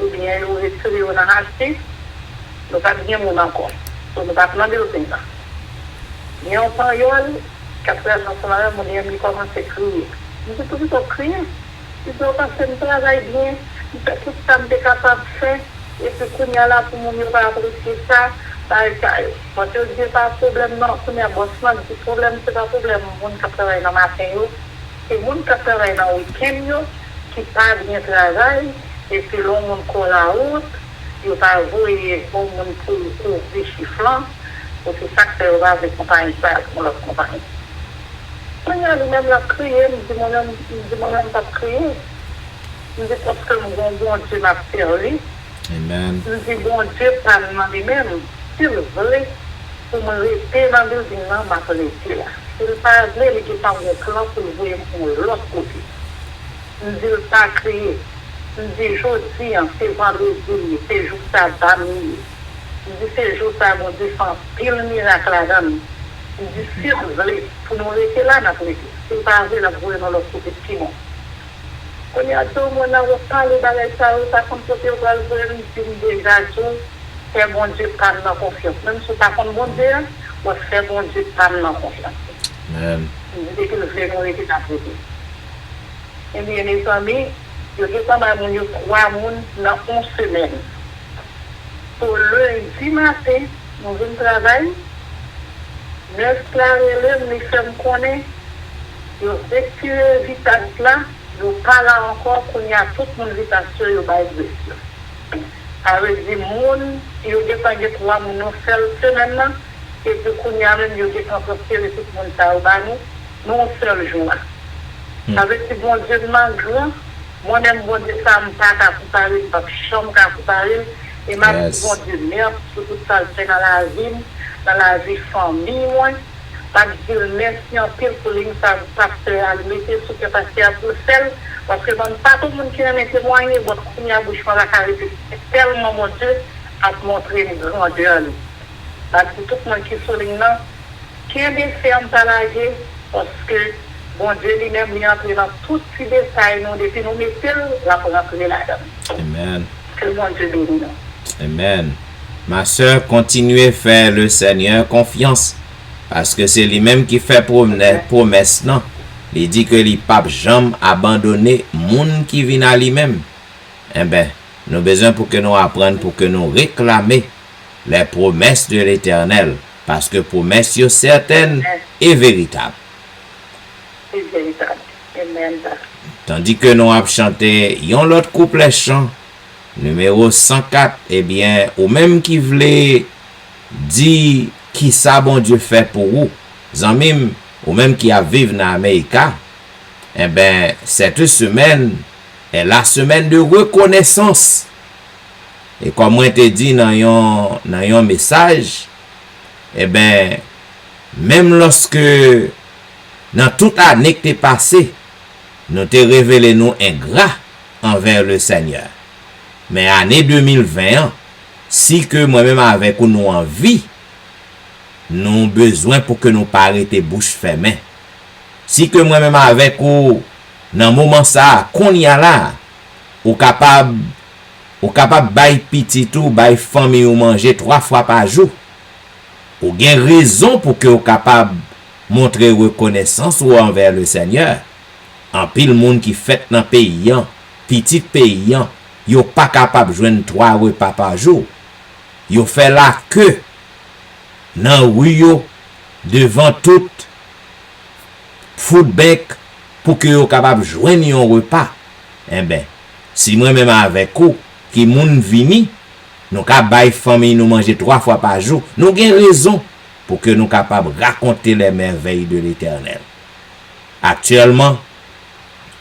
ou bien nous retirer on a acheté, nous pas bien mon encore. Donc nous pas demander au ça. Mais en période, 4 heures dans la mon ami commence à crier. Nous sommes tous crier. Il faut passer un travail bien. Tout ça me capable de faire. Et puis, quand il y a là pour nous pas apprécier ça, quand je dis pas de problème, non, c'est un boss, le problème, c'est pas de problème. Les gens qui travaillent dans le matin, et les gens qui travaillent dans le week-end, qui pas bien travail, et puis l'on colle la route, ils pas vouer bon monde pour des chiffres, et c'est ça que c'est avec compagnie, pour leur compagnie. Quand il y a lui-même la crier, je dis moi-même pas crier. Je dis parce que mon bon Dieu m'a servi. Amen. Je dis bon Dieu pas lui-même. S'il veut, pour me rester dans le building, m'a laissé là. S'il pas veut, il est en mon plan pour le voir pour l'autre côté. Je dis pas crier. Je dis aujourd'hui, c'est vendredi, c'est jour ça va mieux. Je dis c'est jour ça mon Dieu fait pile miracle là-dedans. Je dis s'il veut, pour nous rester là, n'a pas laissé. S'il pas veut, la voir dans l'autre côté de Simon. Quand il y a tout le monde qui parle de ça, ça comme si on va le dire déjà tout, c'est bon Dieu qui parle dans confiance. Même si ça compte bon Dieu, on fait bon Dieu qui parle dans confiance. Amen. Je dis que le frère nous était à côté. Et bien, mes amis, je dis quand même 3 personnes dans 11 semaines. Pour lundi matin, nous venons travailler. 9 clairs, nous sommes connus. Nous respirons vitesse là. Nous parlons encore qu'on y a toute mon invitation au bail de avec des gens, il y a des 3 personnes nous seule semaine, et puis qu'on y a même des transférés tout le monde ça au bail nous seul jour. Avec des bons Dieu malgré, moi-même bon Dieu ça me pas à parler, pas chambre à parler, et ma bon Dieu merci pour tout ça fait dans la vie famille moi. Pas dire merci en pile pour les pasteur à le mettre sur le pasteur à Bruxelles, parce que pas tout le monde qui m'a témoigné, votre première bouche par la carité, tellement mon Dieu a montré une grandeur. Parce que tout le monde qui est sur l'ignorance, qui est bien ferme à la guerre, parce que bon Dieu lui-même est entré dans tous ces détails, nous, depuis nous mettons là pour entrer là-dedans. Amen. Que mon Dieu bénisse. Amen. Ma soeur, continuez à faire le Seigneur confiance. Parce que c'est lui-même qui fait promesse, non? Il dit que les papes jamais abandonné monde qui vient à lui-même. Eh bien, nous avons besoin pour que nous apprenions, pour que nous réclamions les promesses de l'Éternel. Parce que promesses sont certaines et véritables. C'est véritable. Amen. Tandis que nous avons chanté un autre couplet chant, numéro 104, eh bien, ou même qui voulait dire qui ça bon Dieu fait pour vous, zanmim, ou même qui a vécu dans l'Amérique, eh bien, cette semaine est la semaine de reconnaissance. Et comme moi te dit dans un message, eh bien, même lorsque dans toute année qui est passée, nous te révélé nous ingrats envers le Seigneur. Mais année 2020, si que moi-même avec nous en vie, nous avons besoin pour que nous pas arrêter bouche fermée. Si que moi-même avec vous, dans le moment ça, qu'on y a là, ou capable ou capable bay petit ou bay famille ou manger 3 fois par jour. Ou gen raison pour que ou capable montrer reconnaissance ou envers le Seigneur. En pile monde qui fait dans pays, petit pays, yo pas capable joindre 3 repas par jour. Yo fait la queue dans rue yo devant tout footbank pour que yo capable joindre un repas. Eh ben, si moi même avec vous qui moun vini, nous ka bay famille nous manger 3 fois par jour, nous gen raison pour que nous capables raconter les merveilles de l'Éternel. Actuellement,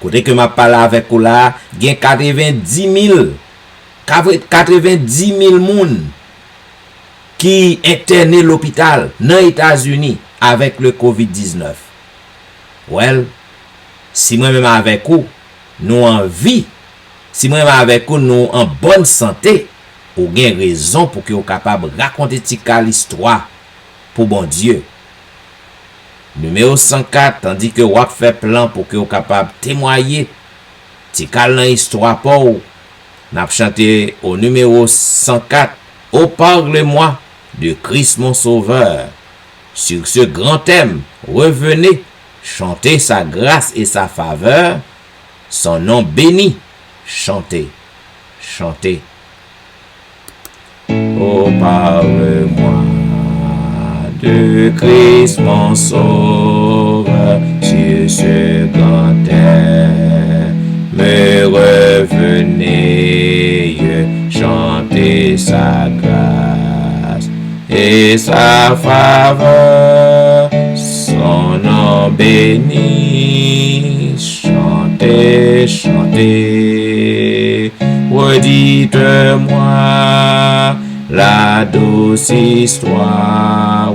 côté que m'a parlé avec vous là, gen 90 000 moun qui interné l'hôpital dans les États-Unis avec le COVID-19. Well, si moi même avec vous, nous en vie, si moi même avec vous, nous en bonne santé, ou gen raison pour que vous capable raconter l'histoire pour bon Dieu. Numéro 104, tandis que vous fait plan pour que vous capable témoigner tikal dans histoire pour n'a chanté au numéro 104. Oh, parle-moi de Christ mon sauveur. Sur ce grand thème, revenez chanter sa grâce et sa faveur, son nom béni. Chantez, chantez. Oh, parle-moi de Christ mon sauveur, sur ce grand thème, revenez chanter sa grâce et sa faveur, son nom béni. Chantez, chantez, redites-moi la douce histoire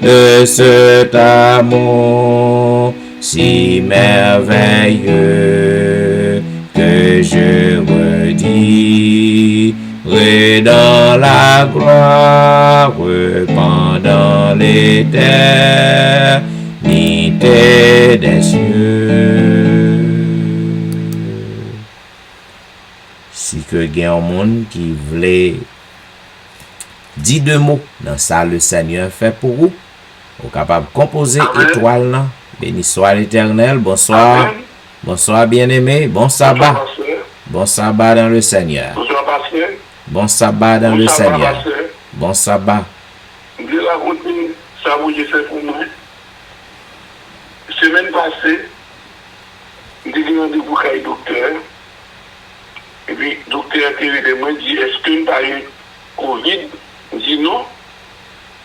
de cet amour si merveilleux que je redirai dans la gloire pendant l'éternité des cieux. Si que il y a un monde qui voulait dit 2 mots dans ça le Seigneur fait pour vous, vous capable de composer étoile là. Béni soit l'Éternel. Bonsoir. Amen. Bonsoir bien-aimé. Bon sabbat. Bon sabbat dans le Seigneur. Bonsoir, pasteur. Bon sabbat dans le Bonsoir, Seigneur. pasteur. Bon sabbat. Je vais raconter ça que j'ai fait pour moi. Semaine passée, j'ai rendez-vous avec le docteur. Et puis, le docteur a dit, est-ce que nous avons Covid? Je dis non.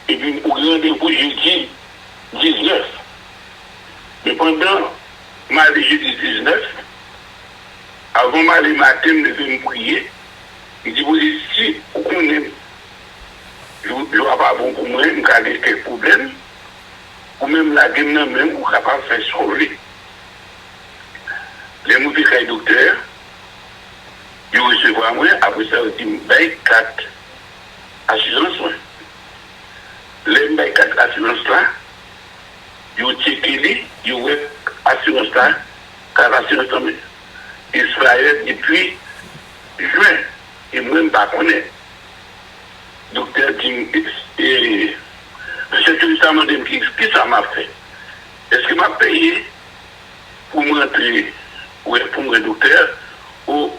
Et puis, au rendez-vous, j'ai dit 19. Mais pendant ma jeudi 19, avant ma matin, je devais me prier. Il dit, si vous connaissez, je ne vais pas bon pour moi, je vais quelques problèmes, ou même la game, même, vous ne pas faire sauver. Les mouvements du docteur, je recevoir moi, après ça, je dis, 4 assurances. Les 4 assurances là, je checké, je vois assurance là, car assurance Israël depuis juin, et même pas connaît. Docteur dit, c'est tout ça, madame, qui ça m'a fait? Est-ce que m'a payé pour rentrer, pour mon docteur, ou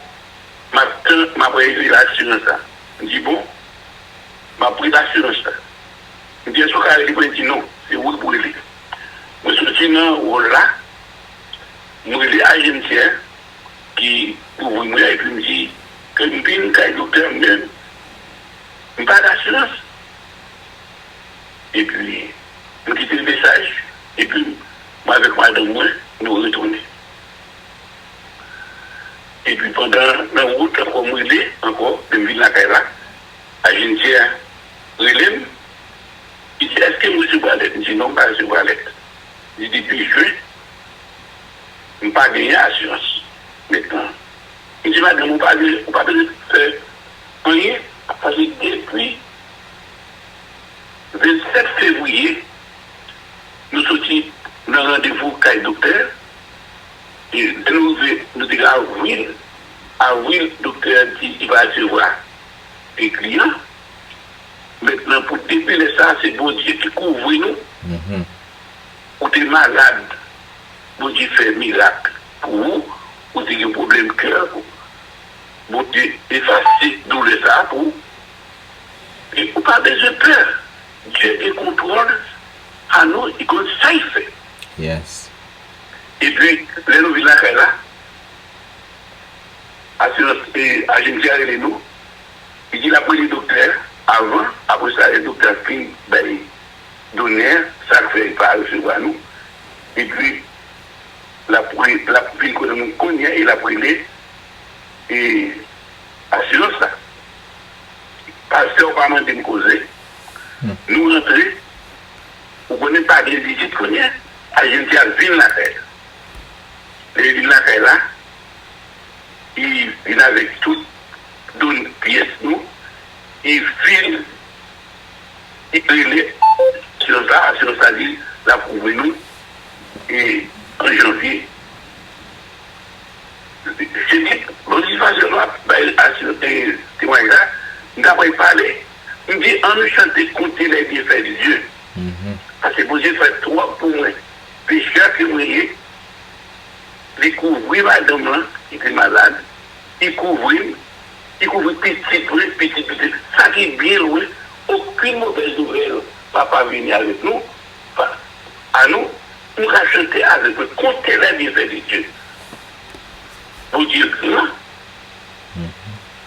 m'a payé l'assurance là? Je dis, bon, m'a pris l'assurance là. Je dis, est-ce que dit non, c'est vous pour lui. Je suis dans ce là, je suis agent qui ouvre moi et puis me dit que je suis un docteur même, je n'ai pas d'assurance. Et puis, je quitte le message, et puis, moi avec madame, nous retournons. Et puis pendant la route, encore, je suis encore, je suis là, agent relève. Il dit, est-ce que M. Valette? Je dis non, pas M. Valette. Je dis, depuis juin, je n'ai pas gagné assurance. Maintenant, il dit, madame, on ne peut pas faire rien, parce que depuis 27 février, nous sortis dans un rendez-vous avec le docteur, et de nous dire avril, avril, docteur dit qu'il va recevoir des clients. Maintenant, pour dépiler ça, c'est bon Dieu qui couvre nous. Ou t'es malade, bon Dieu fait miracle pour vous, ou t'es un problème de cœur, bon Dieu efface douleur ça pour vous. Et vous pas besoin de peur. Dieu est contrôle à nous, il compte ça, il fait. Yes. Et puis, les nous venons là, assurance et agence et nous, il dit la police docteur, avant, après ça, le docteur fin, ben, donner, ça fait pas recevoir nous. Et puis, la ville que nous connaissons, il a pris et assurance ça. Parce qu'on va demander de causer, nous rentrons, vous ne connaissez pas des visites qu'on a, agence vient la terre. Les villes la terre là, il vient avec toutes les pièces nous, il file, il relève sur ça dit, la prouvé nous, et en janvier, c'est dit, l'audition là, témoignage là, nous avons parlé, nous dit, on nous chante compter les bienfaits de Dieu. Parce que Dieu fait trois pour moi, pécheur qui mouillait, découvrir madame là, qui était malade, il couvre petit, ça qui est bien loin, aucune mauvaise nouvelle, papa venir avec nous, à nous, nous allons chanter avec eux, compter les bienfaits de Dieu. Pour Dieu grand.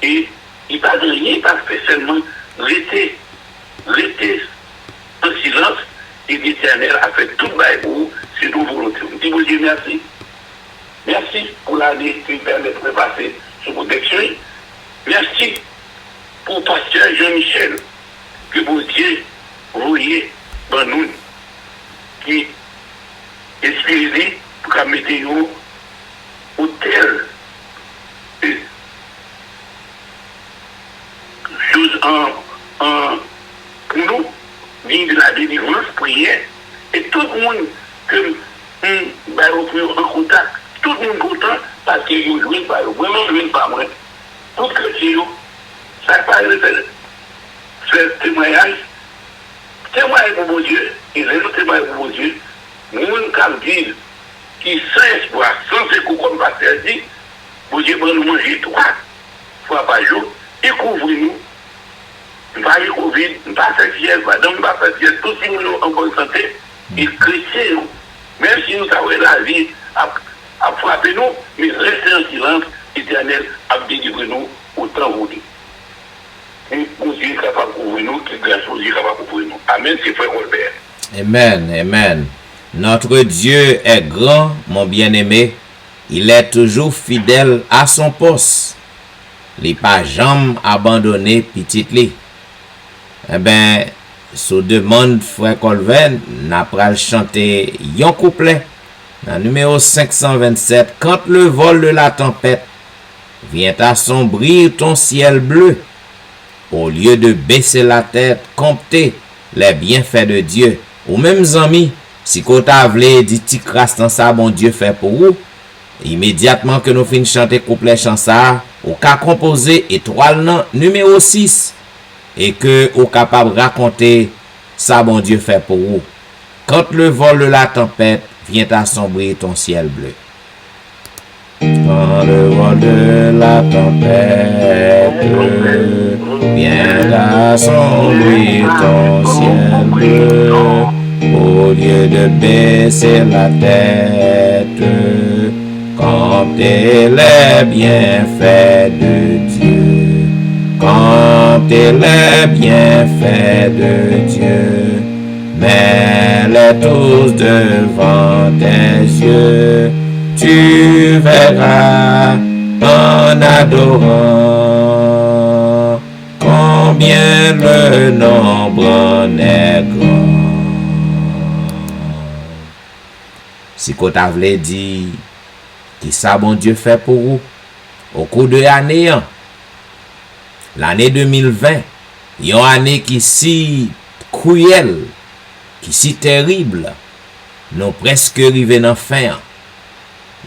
Et il va rien, pas spécialement rester en silence, et l'Éternel a fait tout le bail pour vous, c'est nos volontés. Je dis, bon Dieu, merci. Merci pour l'année qui permet de passer sous protection. Merci pour pasteur Jean-Michel, que bon Dieu, voyez, dans nous, qui inspiré pour qu'à mettre au tel chose pour nous, vient de la délivrance, prière, et tout le monde que nous en contact, tout le monde content parce que nous jouons pas, vraiment jouons pas moi. Tout chrétien, ça parle de faire témoignage pour mon Dieu, et les autres témoignages pour mon Dieu, nous comme dire qui sans espoir, sans écoute comme pasteur dit, mon Dieu va nous manger 3 fois par jour, et couvrir-nous. Pas de Covid, pas de fièvre, pas de fièvre, tout si nous en bonne santé, et chrétiens, même si nous avons la vie à frapper nous, mais restez en silence, Éternel, à délivrer nous autant voulu. Et mon Dieu est capable de couvrir nous, que grâce au Dieu est capable de couvrir nous. Amen, c'est frère Robert. Amen, amen. Notre Dieu est grand, mon bien-aimé. Il est toujours fidèle à son poste. Il n'est pas jamais abandonné petit li. Eh bien, sous demande frère Colven, n'a pral chanter yon couplet. Dans numéro 527, quand le vol de la tempête vient assombrir ton ciel bleu, au lieu de baisser la tête, compter les bienfaits de Dieu. Ou même amis, si vous avez dit ti crasse dans ça, bon Dieu fait pour vous, immédiatement que nous finissons chanter couplet chansa, ou ka composer étoile numéro 6 et que vous capable de raconter ça, bon Dieu fait pour vous. Quand le vol de la tempête vient assombrir ton ciel bleu. Quand le vol de la tempête vient assombrir ton ciel bleu, au lieu de baisser la tête, comptez les bienfaits de Dieu, comptez les bienfaits de Dieu, mets-les tous devant tes yeux, tu verras en adorant combien le nombre en est grand. Si vous avez dit qui ça bon Dieu fait pour vous au cours de l'année, l'année 2020, une année qui si cruelle, qui si terrible, nous presque arrivés dans fin.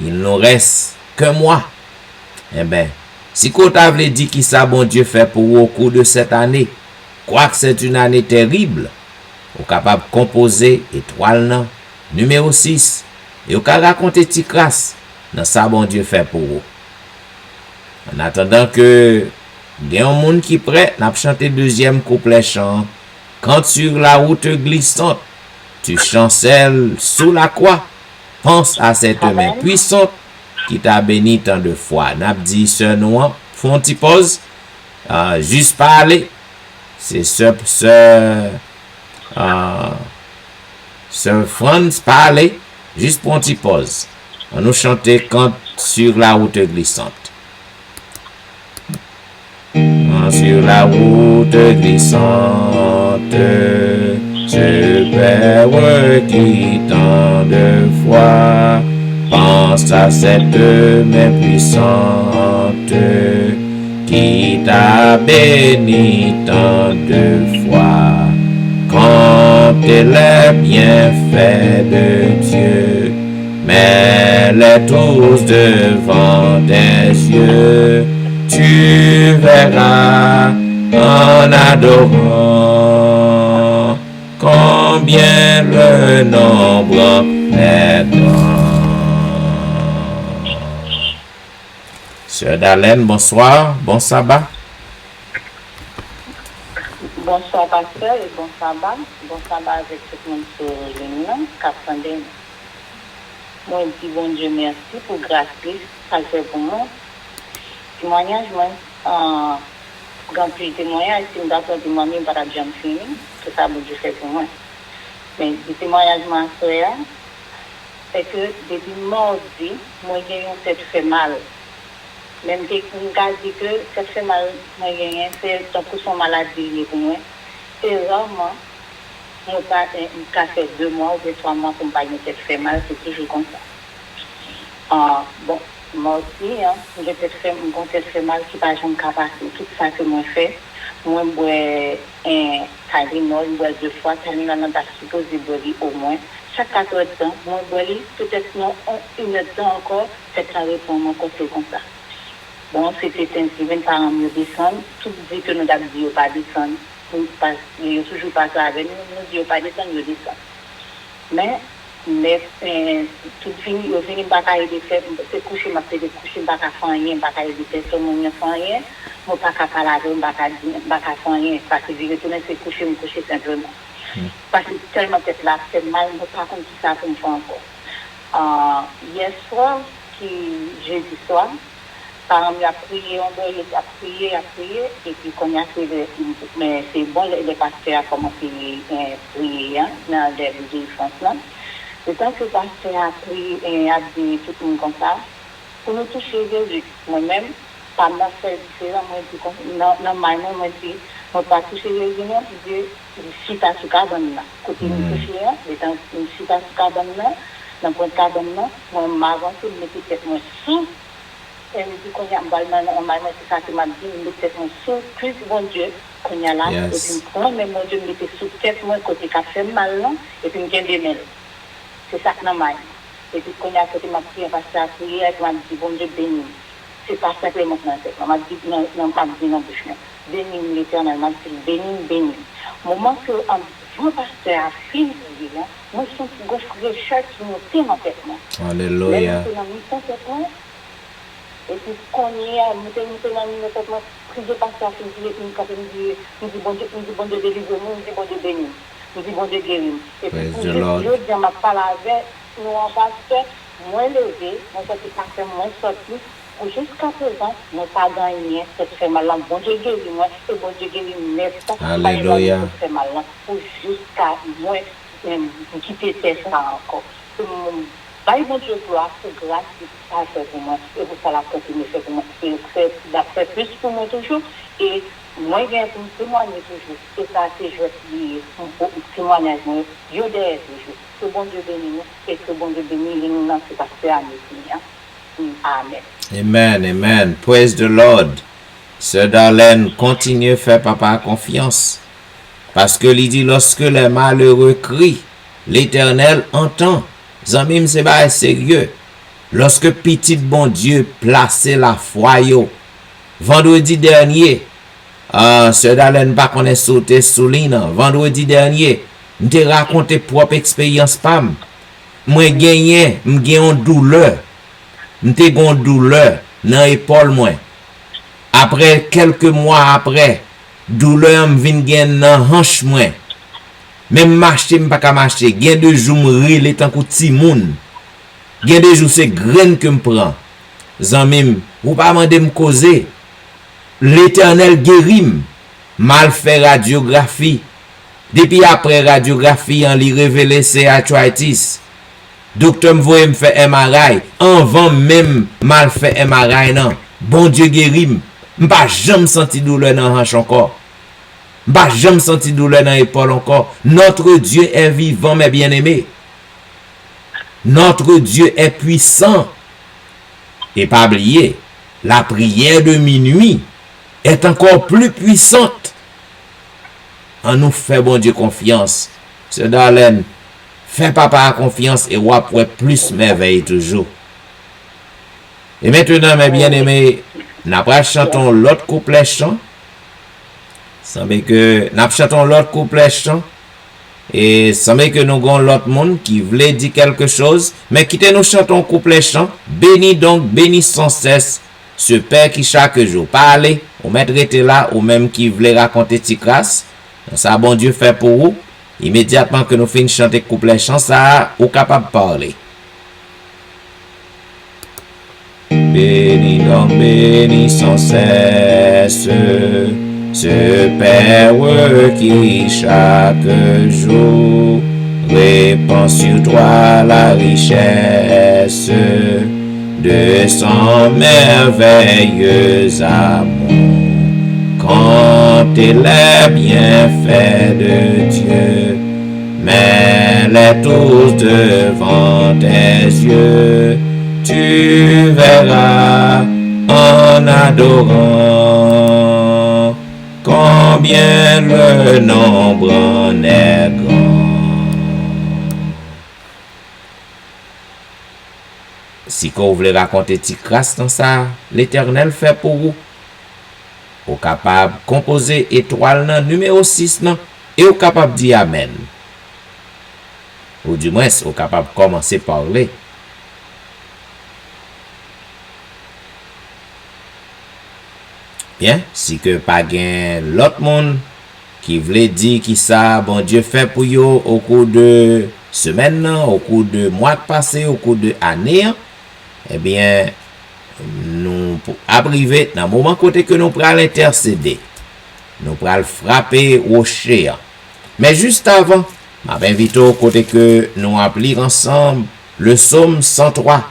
Il nous reste qu'un mois. Eh bien, Si qu'on t'avait dit qui ça bon Dieu fait pour vous au cours de cette année, quoique c'est une année terrible, vous capable de composer étoile non, numéro 6, et vous capable raconter petit crasse dans ça bon Dieu fait pour vous. En attendant que il y a un monde qui prêt, n'a chanté deuxième couplet chant. Quand sur la route glissante, tu chancelles sous la croix, pense à cette main puissante qui t'a béni tant de fois. N'a dit ce noir, font une petite pause, juste parler. C'est ce Franz parler, juste pour une petite pause. On nous chanter quand sur la route glissante. Sur la route glissante, je perds qui tant de fois pense à cette main puissante qui t'a béni tant de fois. Quand les bienfaits de Dieu, mets-les tous devant tes yeux. Tu verras en adorant combien le nombre est grand. Sœur Darlene, bonsoir, bon sabbat. Bonsoir pasteur et bon sabbat avec tout le monde sur le nom, qu'attendez. Moi, je dis bon Dieu merci pour grâce, ça le fait pour moi. Témoignage, moi, quand plus de témoignages, si je dois témoigner par la jambe finie, c'est ça que je fais pour moi. Mais le témoignage, c'est que depuis mardi, moi, j'ai une tête fait mal. Même si je dis que cette fait mal, moi, c'est son maladie pour moi. Et vraiment, moi, ça fait 2 mois ou 3 mois que je me fait mal, c'est toujours comme ça. Bon. Moi aussi, j'ai peut-être fait mal qui pas jamais capable tout ça que moi fait. Moi, je Tylenol, je bois 2 fois, Tylenol n'a pas supposé boire au moins. Chaque 14 ans, moi, je bois peut-être non, une heure de temps encore, c'est carré pour moi, c'est comme ça. Bon, c'était Thanksgiving, par exemple, nous descendons, tout dit que nous avons dit pas descendre, il n'y a toujours pas ça avec nous, nous disons pas descendre, nous descendons. Mais tout fini, je finis par aider faire, c'est coucher, ma fait des coucher, pas qu'à faire rien, pas qu'à aider personne, mon ne fait rien, moi pas qu'à parler, pas qu'à faire rien, parce que je retourne c'est coucher, me coucher simplement. Parce que tellement tête là, c'est mal, je pas comme ça pour me faire encore. Hier soir, jeudi soir, par exemple, il a prié, a prié, et puis quand il a fait, mais c'est bon, le pasteur a commencé à prier, dans les France là. Le temps que le pasteur a pris et a dit tout le monde comme ça, pour nous toucher Jésus, moi-même, pas m'a fait différent, moi, normalement, moi, je ne pas toucher Jésus, je dis, si tu as ce cabane là, côté nous toucher, le temps que si tu as ce cabane là, dans le cabane là, moi, m'avance, je me dis peut-être moi sous, et je dis qu'on y a un bal, c'est ça que m'a dit, je me dis peut-être moi sous, plus bon Dieu, qu'on y a là, et puis mais mon Dieu, je me mettais sous tête, moi, côté qui a fait mal, non, et puis je me dis des mêles. C'est ça que nous avons. Et puis, quand il y a côté ma prière, parce que la prière, elle m'a dit, bon Dieu, béni. C'est pas simplement maintenant. On m'a dit, non, pas dit non, bouche. Béni l'éternel, m'a dit, béni. Au moment que un pasteur a fini, moi, je suis un frère qui me tient en tête. Alléluia. Et puis, quand il y a, nous sommes dans le prier pasteur, nous dit, bon Dieu, délivre-nous, nous dit, bon Dieu, béni. Nous disons de guérir. Et puis, pour Dieu, je m'a parlé avec nous en pasteur, moins levé, moi, ça s'est passé, moins sorti. Jusqu'à présent, nous pas gagné cette fait mal. Bon Dieu guérit moi, et bon Dieu guérit mais Alléluia. Fait mal pour jusqu'à moi quitter ça encore. Bye bon Dieu gloire, c'est grâce qui ça fait pour moi, et vous ça la continuer faire pour moi. Et ça fait plus pour moi toujours, et moi, je viens pour me témoigner toujours. Et ça, c'est je vais pour témoignage. Dieu derrière toujours. Que bon Dieu bénisse et que bon Dieu bénisse nous dans ce pasteur Amen. Amen, amen. Praise the Lord. Sœur Darlene, continue à faire papa confiance. Parce que il dit, lorsque les malheureux crient, l'Éternel entend. Zamim, c'est pas sérieux. Lorsque petit bon Dieu place la foi, vendredi dernier, Sœur Dalen pas connaît sauter sous l'île. Vendredi dernier, m'te raconté propre expérience pam. Moi gagné, m'gagne douleur. M'te gon douleur dans épaule moi. Après quelques mois après, douleur m'vin gen dans hanche moi. Même marcher m'pas ka marcher, gen de jours m'rile tant kou ti moun. Gen de jours c'est graine que m'prend. Zanmim, ou pas mandé me causer. L'Éternel guérim. Mal fait radiographie. Depuis après radiographie, on lui révélé c'est arthritis. Docteur me fait MRI. Avant même mal fait MRI non. Bon Dieu guérim. M'pas jamais senti douleur dans hanche encore. M'pas jamais senti douleur dans épaule encore. Notre Dieu est vivant mes bien-aimés. Notre Dieu est puissant. Et pas oublier, la prière de minuit est encore plus puissante. On nous fait bon Dieu confiance. Sœur Darlene, fais papa confiance et on pourrait plus merveille toujours. Et maintenant, mes bien-aimés, nous chantons l'autre couplet chant. Semble que nous chantons l'autre couplet chant. Et semble que nous avons l'autre monde qui voulait dire quelque chose. Mais quittez nous chantons couplet chant. Bénis donc, bénis sans cesse ce Père qui chaque jour parle. Ou mettre là, ou même qui voulait raconter tes grâces. Ça, bon Dieu fait pour vous. Immédiatement que nous finissons chanter couplet chant, ça, ou capable de parler. Bénis donc, bénis sans cesse ce Père qui chaque jour répand sur toi la richesse de son merveilleux amour. Comptez les bienfaits de Dieu, mets-les tous devant tes yeux. Tu verras en adorant combien le nombre en est grand. Si vous voulez raconter tes grâces dans ça, l'Éternel fait pour vous. Vous êtes capable de composer étoile numéro 6 et vous êtes capable de dire Amen. Ou du moins, vous êtes capable de commencer à parler. Bien, si que pas gain l'autre monde qui voulait dire qui ça, bon Dieu fait pour vous au cours de semaine, au cours de mois passé, au cours de année, eh bien, nous arriver dans le moment côté que nous prenons l'intercéder. Nous prenons frapper au chien. Mais juste avant, je m'invite au côté que nous appelons ensemble le psaume 103.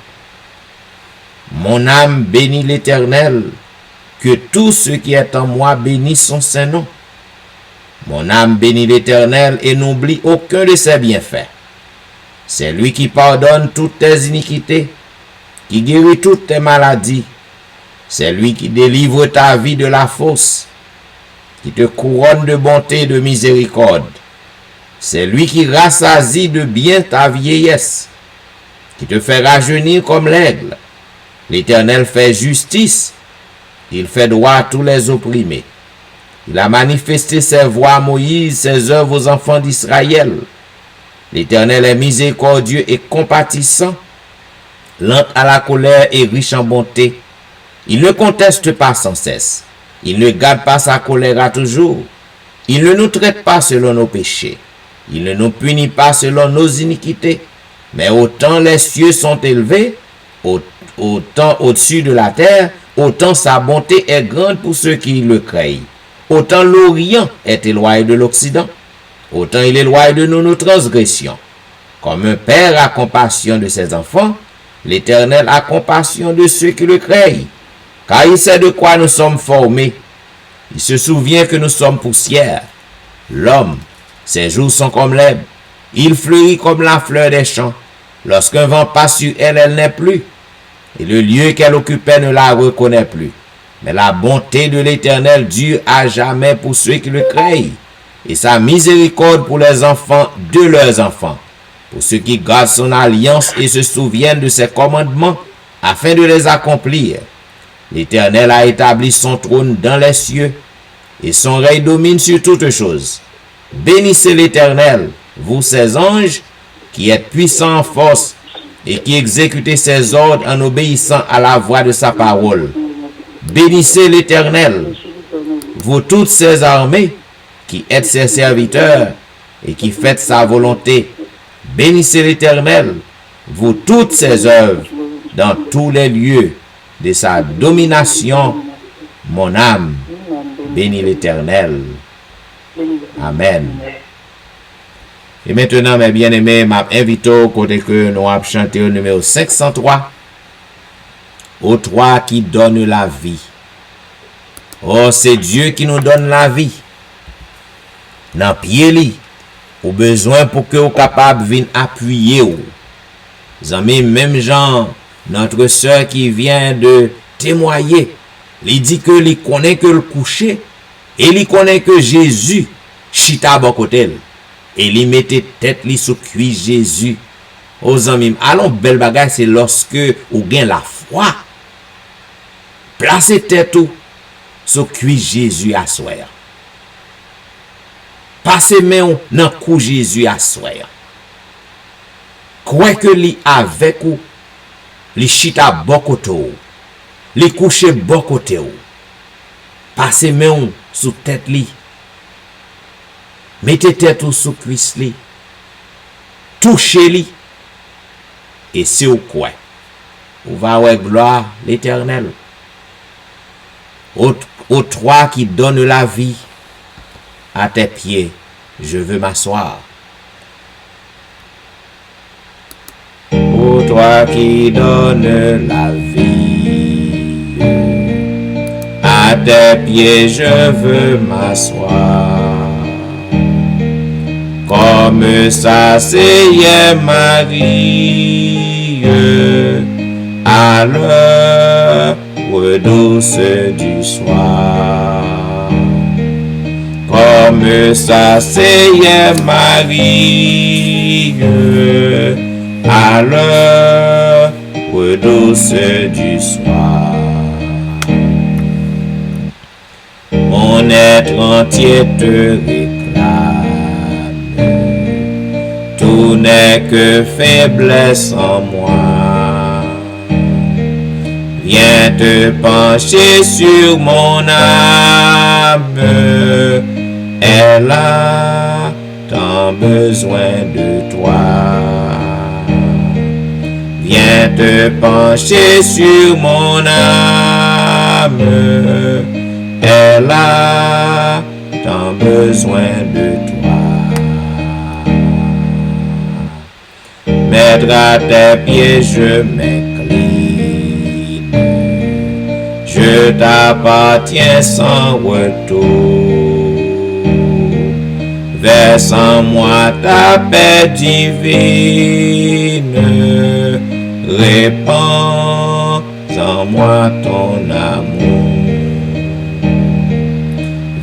Mon âme bénit l'Éternel. Que tout ce qui est en moi bénisse son saint nom. Mon âme bénit l'Éternel et n'oublie aucun de ses bienfaits. C'est lui qui pardonne toutes tes iniquités, qui guérit toutes tes maladies. C'est lui qui délivre ta vie de la fosse, qui te couronne de bonté et de miséricorde. C'est lui qui rassasie de bien ta vieillesse, qui te fait rajeunir comme l'aigle. L'Éternel fait justice. Il fait droit à tous les opprimés. Il a manifesté ses voies à Moïse, ses œuvres aux enfants d'Israël. L'Éternel est miséricordieux et compatissant, lent à la colère et riche en bonté. Il ne conteste pas sans cesse. Il ne garde pas sa colère à toujours. Il ne nous traite pas selon nos péchés. Il ne nous punit pas selon nos iniquités. Mais autant les cieux sont élevés, autant au-dessus de la terre, autant sa bonté est grande pour ceux qui le craignent. Autant l'Orient est éloigné de l'Occident, autant il est éloigné de nos transgressions. Comme un père a compassion de ses enfants, l'Éternel a compassion de ceux qui le craignent. Car il sait de quoi nous sommes formés. Il se souvient que nous sommes poussière. L'homme, ses jours sont comme l'herbe. Il fleurit comme la fleur des champs. Lorsqu'un vent passe sur elle, elle n'est plus. Et le lieu qu'elle occupait ne la reconnaît plus. Mais la bonté de l'Éternel dure à jamais pour ceux qui le craignent, et sa miséricorde pour les enfants de leurs enfants, pour ceux qui gardent son alliance et se souviennent de ses commandements, afin de les accomplir. L'Éternel a établi son trône dans les cieux, et son règne domine sur toutes choses. Bénissez l'Éternel, vous ses anges, qui êtes puissants en force, et qui exécutez ses ordres en obéissant à la voix de sa parole. Bénissez l'Éternel, vous toutes ses armées, qui êtes ses serviteurs, et qui faites sa volonté. Bénissez l'Éternel, vous toutes ses œuvres, dans tous les lieux de sa domination. Mon âme bénit l'Éternel. Amen. Et maintenant, mes bien-aimés, m'invite au côté que nous avons chanté au numéro 503. Au 3 qui donne la vie. Oh, c'est Dieu qui nous donne la vie. Dans pied li, au besoin pour que vous capable venir appuyer ou. Amis, même Jean, notre sœur qui vient de témoigner, il dit que il connaît que le coucher et il connaît que Jésus chita à bon côté et il mettait tête li sous cuit Jésus. Aux amis, allons belle bagaille, c'est lorsque vous gagnez la foi. Placez tête ou sous cuit Jésus à soir. Passez main dans cou Jésus à soir. Quoi que li avec ou, li chita bon côté ou, li couche bon côté ou. Passez main sous tête li. Mettez tête ou sous cuisse li. Touchez li. Et c'est au quoi? Ou va ouais gloire l'Éternel. Au 3 qui donne la vie. À tes pieds, je veux m'asseoir. Ô toi qui donnes la vie, à tes pieds, je veux m'asseoir. Comme s'asseyait Marie à l'heure douce du soir. Comme s'asseyait Marie à l'heure douce du soir. Mon être entier te réclame, tout n'est que faiblesse en moi. Viens te pencher sur mon âme, elle a tant besoin de toi. Viens te pencher sur mon âme, elle a tant besoin de toi. Mettre à tes pieds, je m'incline, je t'appartiens sans retour. Verse en moi ta paix divine, répands en moi ton amour.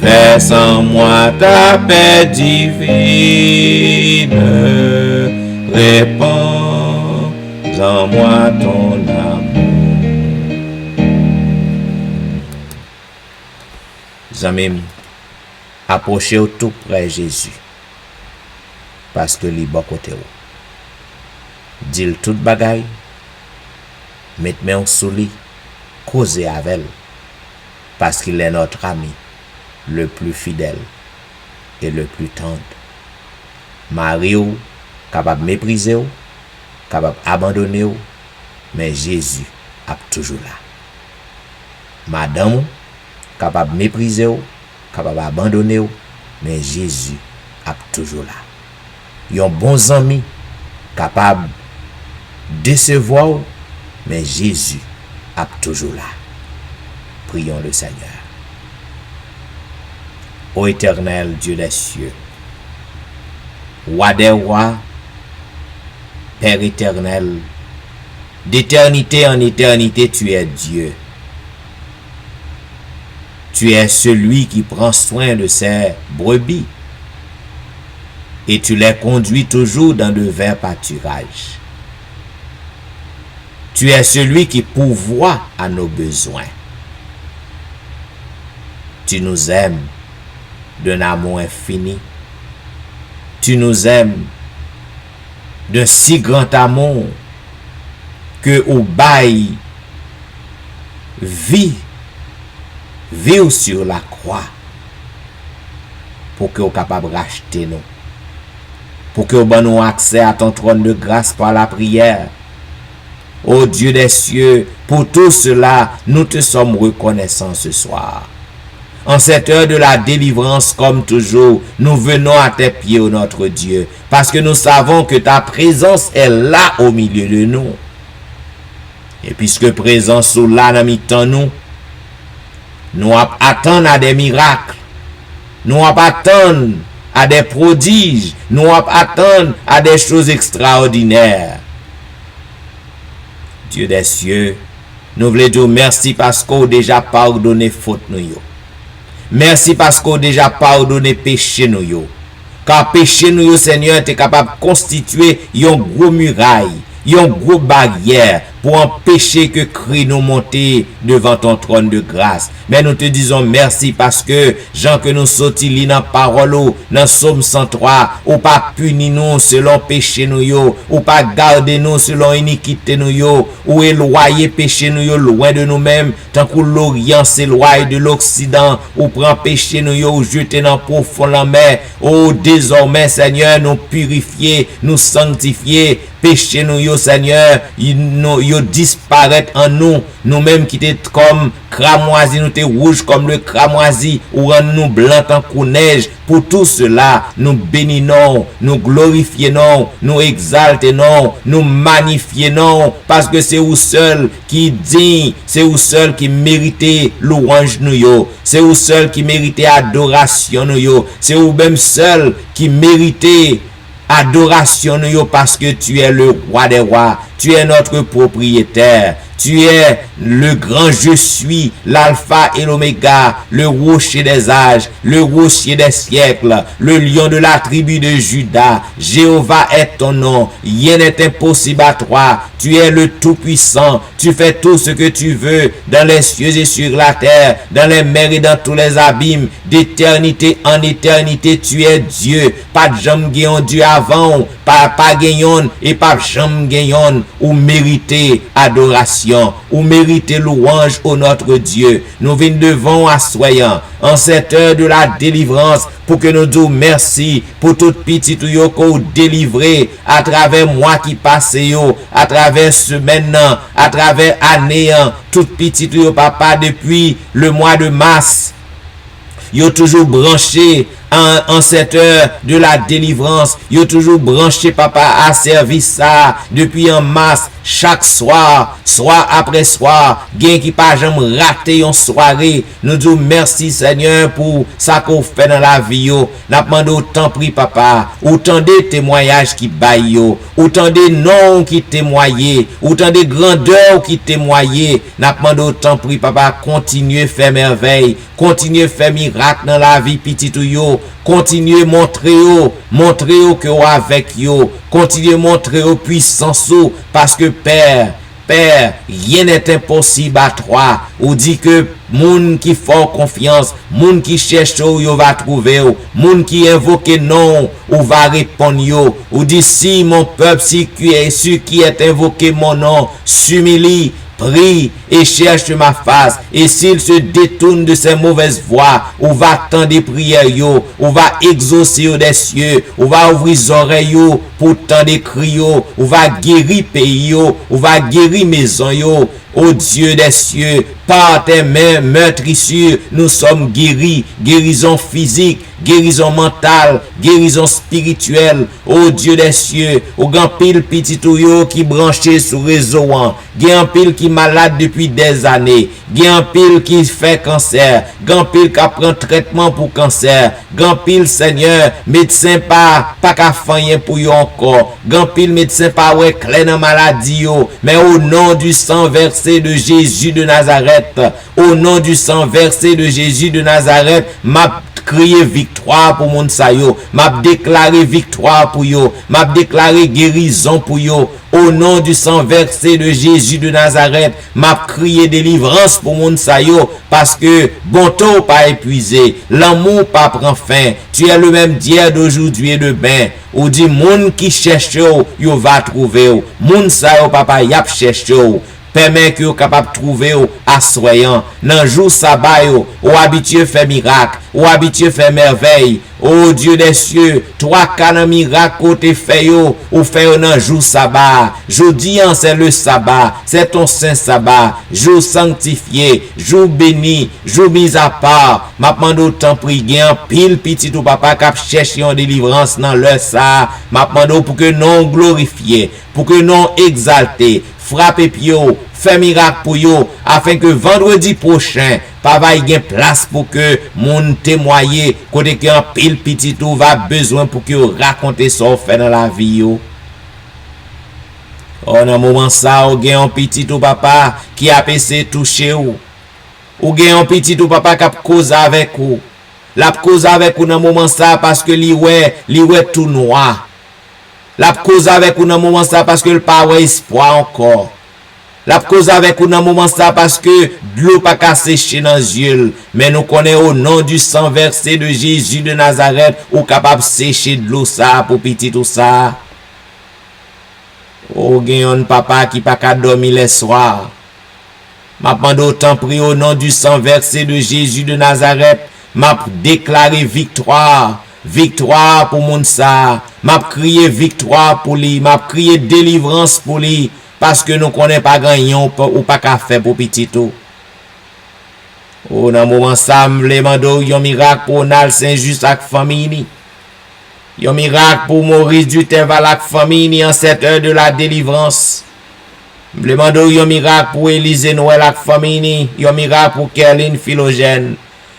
Verse en moi ta paix divine, répands en moi ton amour. Zamim, approchez tout près Jésus, parce que li bon côté ou. Dis toute bagaille, mettez en sous lui, causez avec elle, parce qu'il est notre ami, le plus fidèle et le plus tendre. Marie ou, capable mépriser ou, capable abandonner ou, mais Jésus est toujours là. Madame ou, capable mépriser ou, capable abandonner ou, mais Jésus est toujours là. Yon bon ami capable décevoir ou, mais Jésus est toujours là. Prions le Seigneur. Ô Éternel Dieu des cieux, Roi des rois, Père éternel, d'éternité en éternité, tu es Dieu. Tu es celui qui prend soin de ses brebis et tu les conduis toujours dans de verts pâturages. Tu es celui qui pourvoit à nos besoins. tu nous aimes d'un amour infini. Tu nous aimes d'un si grand amour que au bail vie sur la croix pour que vous capable de racheter nous, pour que vous nous accès à ton trône de grâce par la prière. Ô Dieu des cieux, pour tout cela, nous te sommes reconnaissants ce soir. En cette heure de la délivrance, comme toujours, nous venons à tes pieds, ô notre Dieu, parce que nous savons que ta présence est là au milieu de nous. Et puisque présence ou là dans mi-temps nous attendons à des miracles, nous attendons à des prodiges, nous attendons à des choses extraordinaires. Dieu des cieux, nous voulons dire merci parce qu'on a déjà pardonné faute nous. Merci parce qu'on a déjà pardonné péché nous. Car péché nous, Seigneur, est capable de constituer une grosse muraille, une grosse barrière pour empêcher que Christ nous monte devant ton trône de grâce. Mais nous te disons merci parce que, Jean que nous sortis dans la parole, dans Psaume 103, ou pas puni nous selon péché nous yo, ou pas garder nous selon iniquité nous yo, ou éloigner péché nous yo loin de nous-mêmes, tant que l'Orient s'éloigne de l'Occident, ou prend péché nous yo, ou jeter dans profond la mer. Oh, désormais, Seigneur, nous purifier, nous sanctifier, péché nous yo, Seigneur, yo disparaître en nous, nous-mêmes qui étaient comme cramoisi, nous étions rouges comme le cramoisi, ou rend nous blancs tant que neige. Pour tout cela, nous bénissons, nous glorifions, nous exaltons, nous magnifions, parce que c'est vous seul qui dit, c'est vous seul qui méritez louange nous yo, c'est vous seul qui méritez adoration nous yo, c'est vous même seul qui méritez adoration nous parce que tu es le roi des rois, tu es notre propriétaire, tu es le grand je suis, l'alpha et l'oméga, le rocher des âges, le rocher des siècles, le lion de la tribu de Juda. Jéhovah est ton nom, rien n'est impossible à toi, tu es le tout-puissant, tu fais tout ce que tu veux dans les cieux et sur la terre, dans les mers et dans tous les abîmes, d'éternité en éternité, tu es Dieu, pas de jamais gagnant Dieu avant, pas gagnant et pas jamais gagnant, ou mériter adoration, ou mériter louange au notre Dieu. Nous venons devant assoyant en cette heure de la délivrance pour que nous disions merci pour toute petite yo qu'on délivré à travers moi qui passe yo, à travers semaine, à travers année, toute petite yo papa depuis le mois de mars. Yo toujours branché en cette heure de la délivrance, yo toujours branché papa à service ça depuis en mars, chaque soir après soir, gen qui pas jamais raté une soirée. Nous disons merci Seigneur pour ça qu'on fait dans la vie yo. N'a demandé autant prix papa, autant de témoignages qui baillent yo, autant de noms qui témoignent, autant de grandeur qui témoignent. N'a demandé autant prix papa, continuez faire merveille, continuez faire miracle dans la vie petit yo. Continuez montrer que vous avec yo, continuez montrer au puissance parce que Père, rien n'est impossible à toi. Ou dit que moun qui font confiance, moun qui cherche yo va trouver, moun qui invoque non ou va répondre yo. Ou dit si mon peuple si qui est invoqué mon nom s'humilie, prie et cherche ma face, et s'il se détourne de ses mauvaises voies, ou va tendre des prières yo, ou va exaucer des cieux, ou va ouvrir les oreilles yo pour tendre des cris yo, ou va guérir pays yo, ou va guérir maison yo. Ô Dieu des cieux, par tes mains meurtrissures, nous sommes guéris, guérison physique, guérison mentale, guérison spirituelle. Ô Dieu des cieux, au grand pile petit yo qui branché sur réseau, grand pile qui malade depuis des années, grand pile qui fait cancer, grand pile qui prend traitement pour cancer, grand pile Seigneur, médecin pas qu'à faire pour yo encore, grand pile médecin pas ouais clair dans maladie yo, mais au nom du sang versé de Jésus de Nazareth, au nom du sang versé de Jésus de Nazareth, m'a crié victoire pour moun sa yo, m'a déclaré victoire pour yo, m'a déclaré guérison pour yo. Au nom du sang versé de Jésus de Nazareth, m'a crié délivrance pour moun sa yo, parce que bonté pas épuisé, l'amour pas prend fin. Tu es le même d'hier, d'aujourd'hui et demain. Ou dit moun qui cherche yo va trouver yo. Moun sa yo papa yap cherche yo. Permet que vous capable de trouver assoyant dans jour sabbat ou habitué faire miracle ou habitué faire merveille. Oh Dieu des cieux, trois canons miracle côté fait ou fait dans jour sabbat. Jeudi c'est le sabbat, c'est ton saint sabbat, jour sanctifié, jour béni, jour mis à part. M'a demandé autant prier en pile petit ou papa cap chercher en délivrance dans leur ça. M'a demandé pour que non glorifié, pour que non exalté. Frappe pio, fait miracle pour yo, afin que vendredi prochain, papa y ait place pour que moun témoigner, côté que un pile petit tout va besoin pour que raconter ça fait dans la vie yo. Oh, dans moment ça, ou gen un petit tout papa qui a essayé toucher ou gen un petit tout papa qui a cause avec ou. La cause avec ou dans moment ça parce que li ouais tout noir. La cause avec ou dans moment ça parce que le pas espoir encore. La cause avec ou dans moment ça parce que l'eau pas qu'à sécher dans les yeux. Mais nous connaissons au nom du sang versé de Jésus de Nazareth ou capable de sécher de l'eau ça pour petit tout ça. Oh, gagne papa qui pas qu'à dormir les soirs. M'a demandé autant prier au nom du sang versé de Jésus de Nazareth. M'a déclaré victoire. Victoire pour moun sa, m'a crié victoire pour lui, m'a crié délivrance pour lui, parce que nous connaissons pas gagnant ou pas qu'à faire pour petit tout. Oh, dans moment ça, m'le mando yon miracle pour Nal Saint-Just ak famille. Yon miracle pour Maurice Duterval ak famille en cette heure de la délivrance. M'le mando yon miracle pour Élise Noël ak famille, yon miracle pour Kerline Philogène.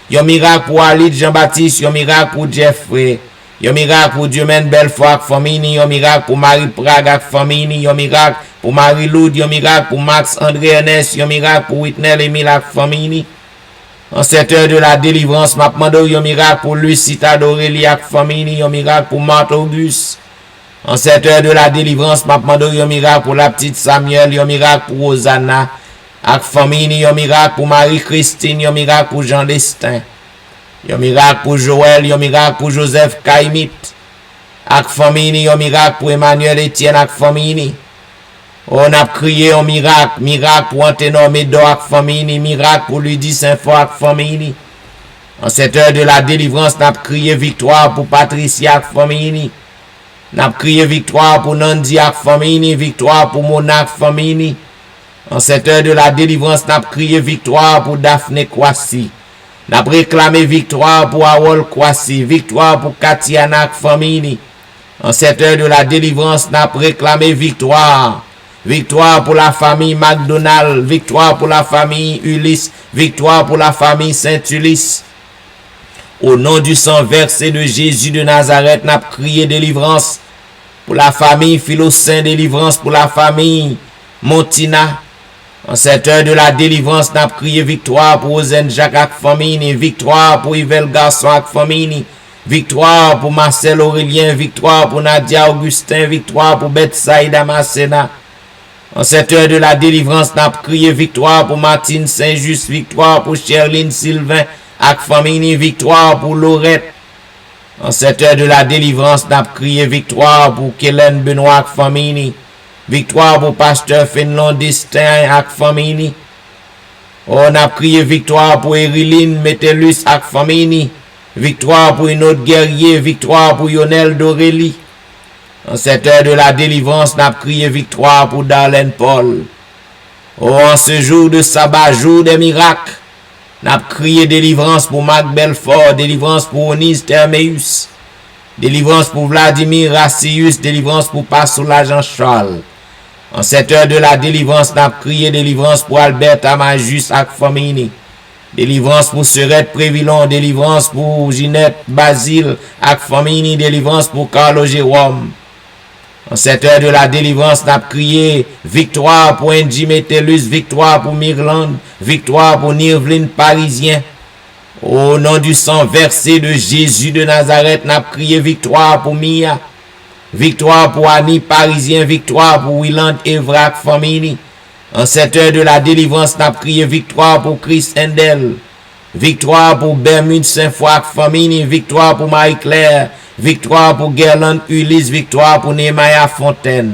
Yon miracle pour Ali Jean-Baptiste, yon miracle pour Jeffrey, yon miracle pour Dieumen Belfort ak famille, yon miracle pour Marie Prague ak famille, yon miracle pour Marie Loud, yon miracle pour Max André Ernest, yon miracle pour Whitney Emile ak famille. En cette heure de la délivrance, m'a demandé yon miracle pour Lucita d'Aurélie ak famille, yon miracle pour Marthe Auguste. En cette heure de la délivrance, m'a demandé yon miracle pour la petite Samuel, yon miracle pour Rosanna. Ak famille, yon miracle pour Marie-Christine, yon miracle pour Jean Destin. Yon miracle pour Joël, yon miracle pour Joseph Kaimit. Ak famille, yon miracle pour Emmanuel Etienne ak famille. On a crié un miracle, miracle pour Anténor Médor ak famille, miracle pour Ludie Saint-Fort ak famille. En cette heure de la délivrance, n'a crié victoire pour Patricia ak famille. N'a crié victoire pour Nandi ak famille, victoire pour Mona ak famille. En cette heure de la délivrance, n'a crié victoire pour Daphné Kwasi. N'a réclamé victoire pour Awol Kwasi, victoire pour Katiana famille. En cette heure de la délivrance, n'a réclamé victoire. Victoire pour la famille McDonald, victoire pour la famille Ulysse, victoire pour la famille Saint-Ulysse. Au nom du sang versé de Jésus de Nazareth, n'a crié délivrance pour la famille Philocin, délivrance pour la famille Montina. En cette heure de la délivrance, n'a crié victoire pour Ozen Jacques ak famille, victoire pour Yvel Garçon ak famille, victoire pour Marcel Aurélien, victoire pour Nadia Augustin, victoire pour Betsaïda Masséna. En cette heure de la délivrance, n'a crié victoire pour Martine Saint-Just, victoire pour Cherline Sylvain ak famille, victoire pour Laurette. En cette heure de la délivrance, n'a crié victoire pour Kellen Benoît ak famille. Victoire pour pasteur Fénelon Destin ak famille. On a crié victoire pour Eriline Metellus ak famille. Victoire pour une autre guerrier. Victoire pour Yonel d'Aurélie. En cette heure de la délivrance, on a crié victoire pour Darlene Paul. Oh, en ce jour de sabbat, jour des miracles, on a crié délivrance pour Marc Belfort, délivrance pour Onise Therméus, délivrance pour Vladimir Rassius, délivrance pour Passoula Jean-Charles. En cette heure de la délivrance, n'a crié délivrance pour Albert Amajus ak famille. Délivrance pour Serette Prévilon, délivrance pour Ginette Basile ak famille, délivrance pour Carlo Jérôme. En cette heure de la délivrance, n'a crié victoire pour Angie Metellus, victoire pour Mirland, victoire pour Nirvline Parisien. Au nom du sang versé de Jésus de Nazareth, n'a prié victoire pour Mia. Victoire pour Annie Parisien, victoire pour Willand Evrak Famini. En cette heure de la délivrance, n'a prié victoire pour Chris Endel. Victoire pour Bermude Saint-Foy Famini, victoire pour Marie-Claire, victoire pour Gerland Ulysse, victoire pour Nehemiah Fontaine.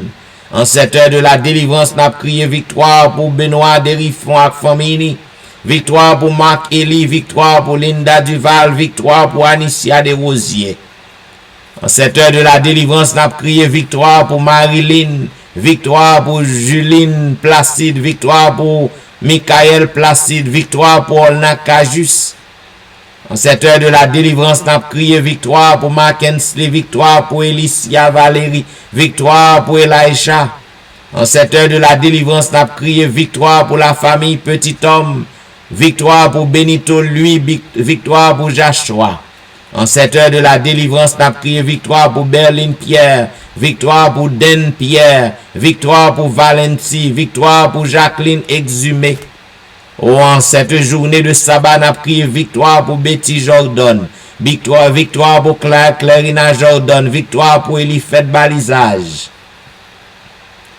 En cette heure de la délivrance, n'a prié victoire pour Benoît Derifon Famini, victoire pour Marc Elie, victoire pour Linda Duval, victoire pour Anicia Desrosiers. En cette heure de la délivrance, n'a prié victoire pour Marilyn, victoire pour Juline Placide, victoire pour Michael Placide, victoire pour Olna Cajus. En cette heure de la délivrance, n'a crié victoire pour Mackensley, victoire pour Elicia Valérie, victoire pour Elisha. En cette heure de la délivrance, n'a crié victoire pour la famille Petit Homme, victoire pour Benito Louis, victoire pour Joshua. En cette heure de la délivrance, n'a crié victoire pour Berlin Pierre, victoire pour Den Pierre, victoire pour Valentie, victoire pour Jacqueline Exhumé. Oh, en cette journée de sabbat, n'a crié victoire pour Betty Jordan, victoire pour Clarina Jordan, victoire pour Elifet Balisage.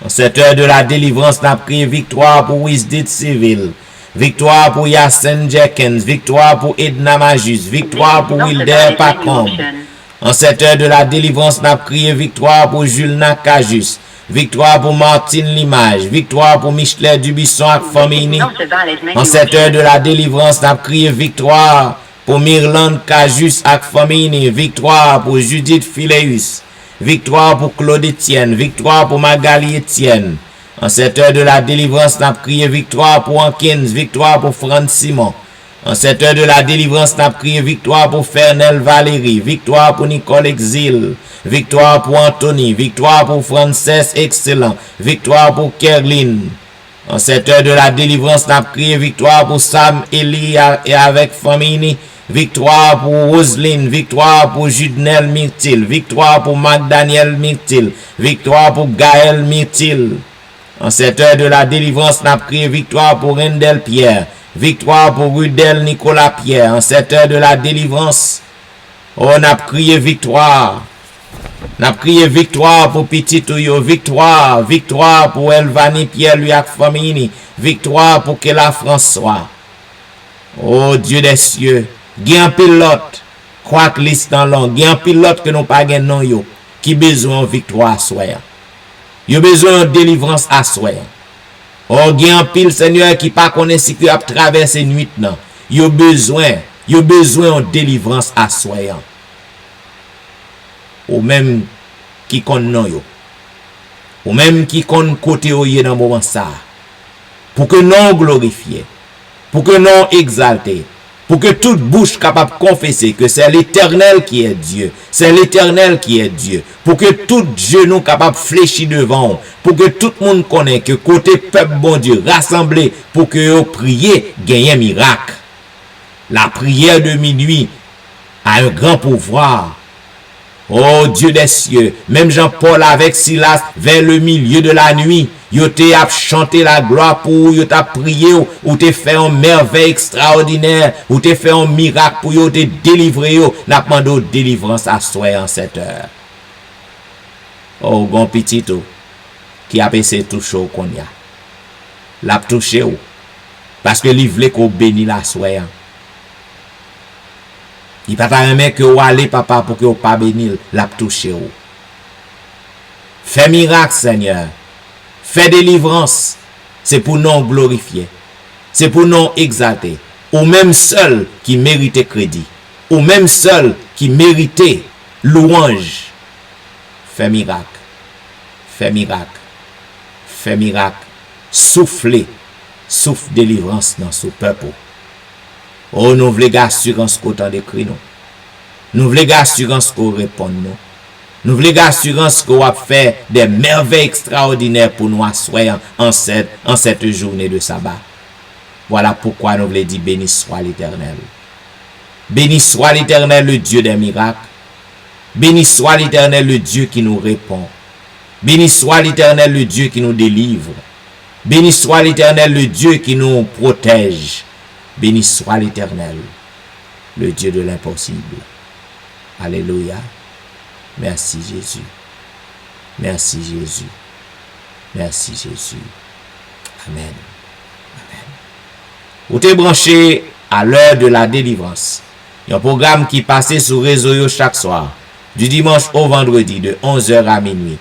En cette heure de la délivrance, n'a crié victoire pour Wisdit Civil, victoire pour Yassen Jenkins, victoire pour Edna Majus, victoire pour Wilder Pacombe. En cette heure de la délivrance, n'a crié victoire pour Julna Cajus, victoire pour Martine Limage, victoire pour Michelet Dubisson ak Famini. En cette heure de la délivrance, n'a crié victoire pour Myrland Cajus ak Famini, victoire pour Judith Phileus, victoire pour Claude Etienne, victoire pour Magali Etienne. En cette heure de la délivrance, n'a crié victoire pour Hankins, victoire pour Franz Simon. En cette heure de la délivrance, n'a crié victoire pour Fernel Valérie, victoire pour Nicole Exil, victoire pour Anthony, victoire pour Frances Excellent, victoire pour Kerlin. En cette heure de la délivrance, n'a crié victoire pour Sam Eli et avec Famini, victoire pour Roselyne, victoire pour Judnel Myrtil, victoire pour McDaniel Myrtil, victoire pour Gaël Myrtil. En cette heure de la délivrance, n'a crié victoire pour Rendel Pierre, victoire pour Rudel Nicolas Pierre. En cette heure de la délivrance, on a crié victoire. On a crié victoire pour Petit Touyo, victoire, victoire pour Elvani Pierre Luac Famini, victoire pour Kela François. Oh Dieu des cieux, gen pilote, crois que l'istan long, gen pilote que nous pas gen non yo, qui besoin victoire soya. Yo besoin de délivrance à soya. Oh, gen pile Seigneur qui pas connaît si que a traversé nuit nan. Yo besoin de délivrance à soya. Ou même qui kon non yo. Ou même qui kon côté yo dans moment ça. Pour que non glorifié, pour que non exalté, pour que toute bouche capable de confesser que c'est l'Éternel qui est Dieu, c'est l'Éternel qui est Dieu, pour que tout genou capable de fléchir devant, pour que tout le monde connaisse que côté peuple bon Dieu rassemblé, pour que vous priez, gagnez un miracle. La prière de minuit a un grand pouvoir. Oh Dieu des cieux, même Jean-Paul avec Silas vers le milieu de la nuit, yo te a chanté la gloire pour yo t'a prié ou te fait un merveille extraordinaire ou te fait un miracle pour yo te délivrer yo, n'a demandé délivrance à soi en cette heure. Oh bon petit qui a passé tout chaud qu'on y a. L'a touché ou parce que li vle qu'on bénit la soya. Il pas aimer que ou aller papa pour que ou pas bénir l'a touché ou. Fais miracle Seigneur. Fais délivrance. C'est pour non glorifier. C'est pour non exalter. Ou même seul qui méritait crédit. Ou même seul qui méritait louange. Fais miracle. Fais miracle. Fais miracle. Soufflez. Souffle délivrance dans ce peuple. Oh, nous voulons assurance qu'on t'en décrit nous. Nous voulons assurance qu'on répond nous. Nous voulons assurance qu'on va faire des merveilles extraordinaires pour nous asseoir en cette journée de sabbat. Voilà pourquoi nous voulons dire béni soit l'Éternel. Béni soit l'Éternel, le Dieu des miracles. Béni soit l'Éternel, le Dieu qui nous répond. Béni soit l'Éternel, le Dieu qui nous délivre. Béni soit l'Éternel, le Dieu qui nous protège. Béni soit l'Éternel. le Dieu de l'impossible. Alléluia. Merci Jésus. Merci Jésus. Merci Jésus. Amen. Amen. Vous êtes branché à l'heure de la délivrance. Il y a un programme qui passait sur le réseau chaque soir, du dimanche au vendredi, de 11h à minuit.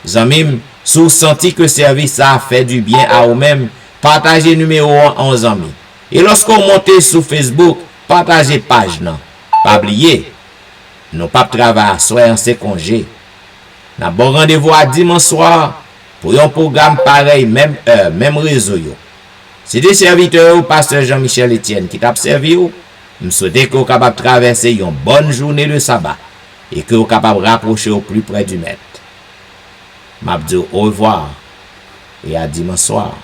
Zamim, si vous sentez que le service a fait du bien à vous-même, partagez numéro 1 en amis. Et lorsqu'on monte sur Facebook, partagez page. Non. Pas oublier, nous pas travailler soit en ces congés. Nous avons rendez-vous à dimanche soir pour un programme pareil, même heure, même réseau. C'est des serviteurs ou pasteur Jean-Michel Etienne qui t'a servi. Je souhaite que vous soyez capable de traverser une bonne journée de sabbat et que vous soyez capable de rapprocher au plus près du maître. Je vous dis au revoir et à dimanche soir.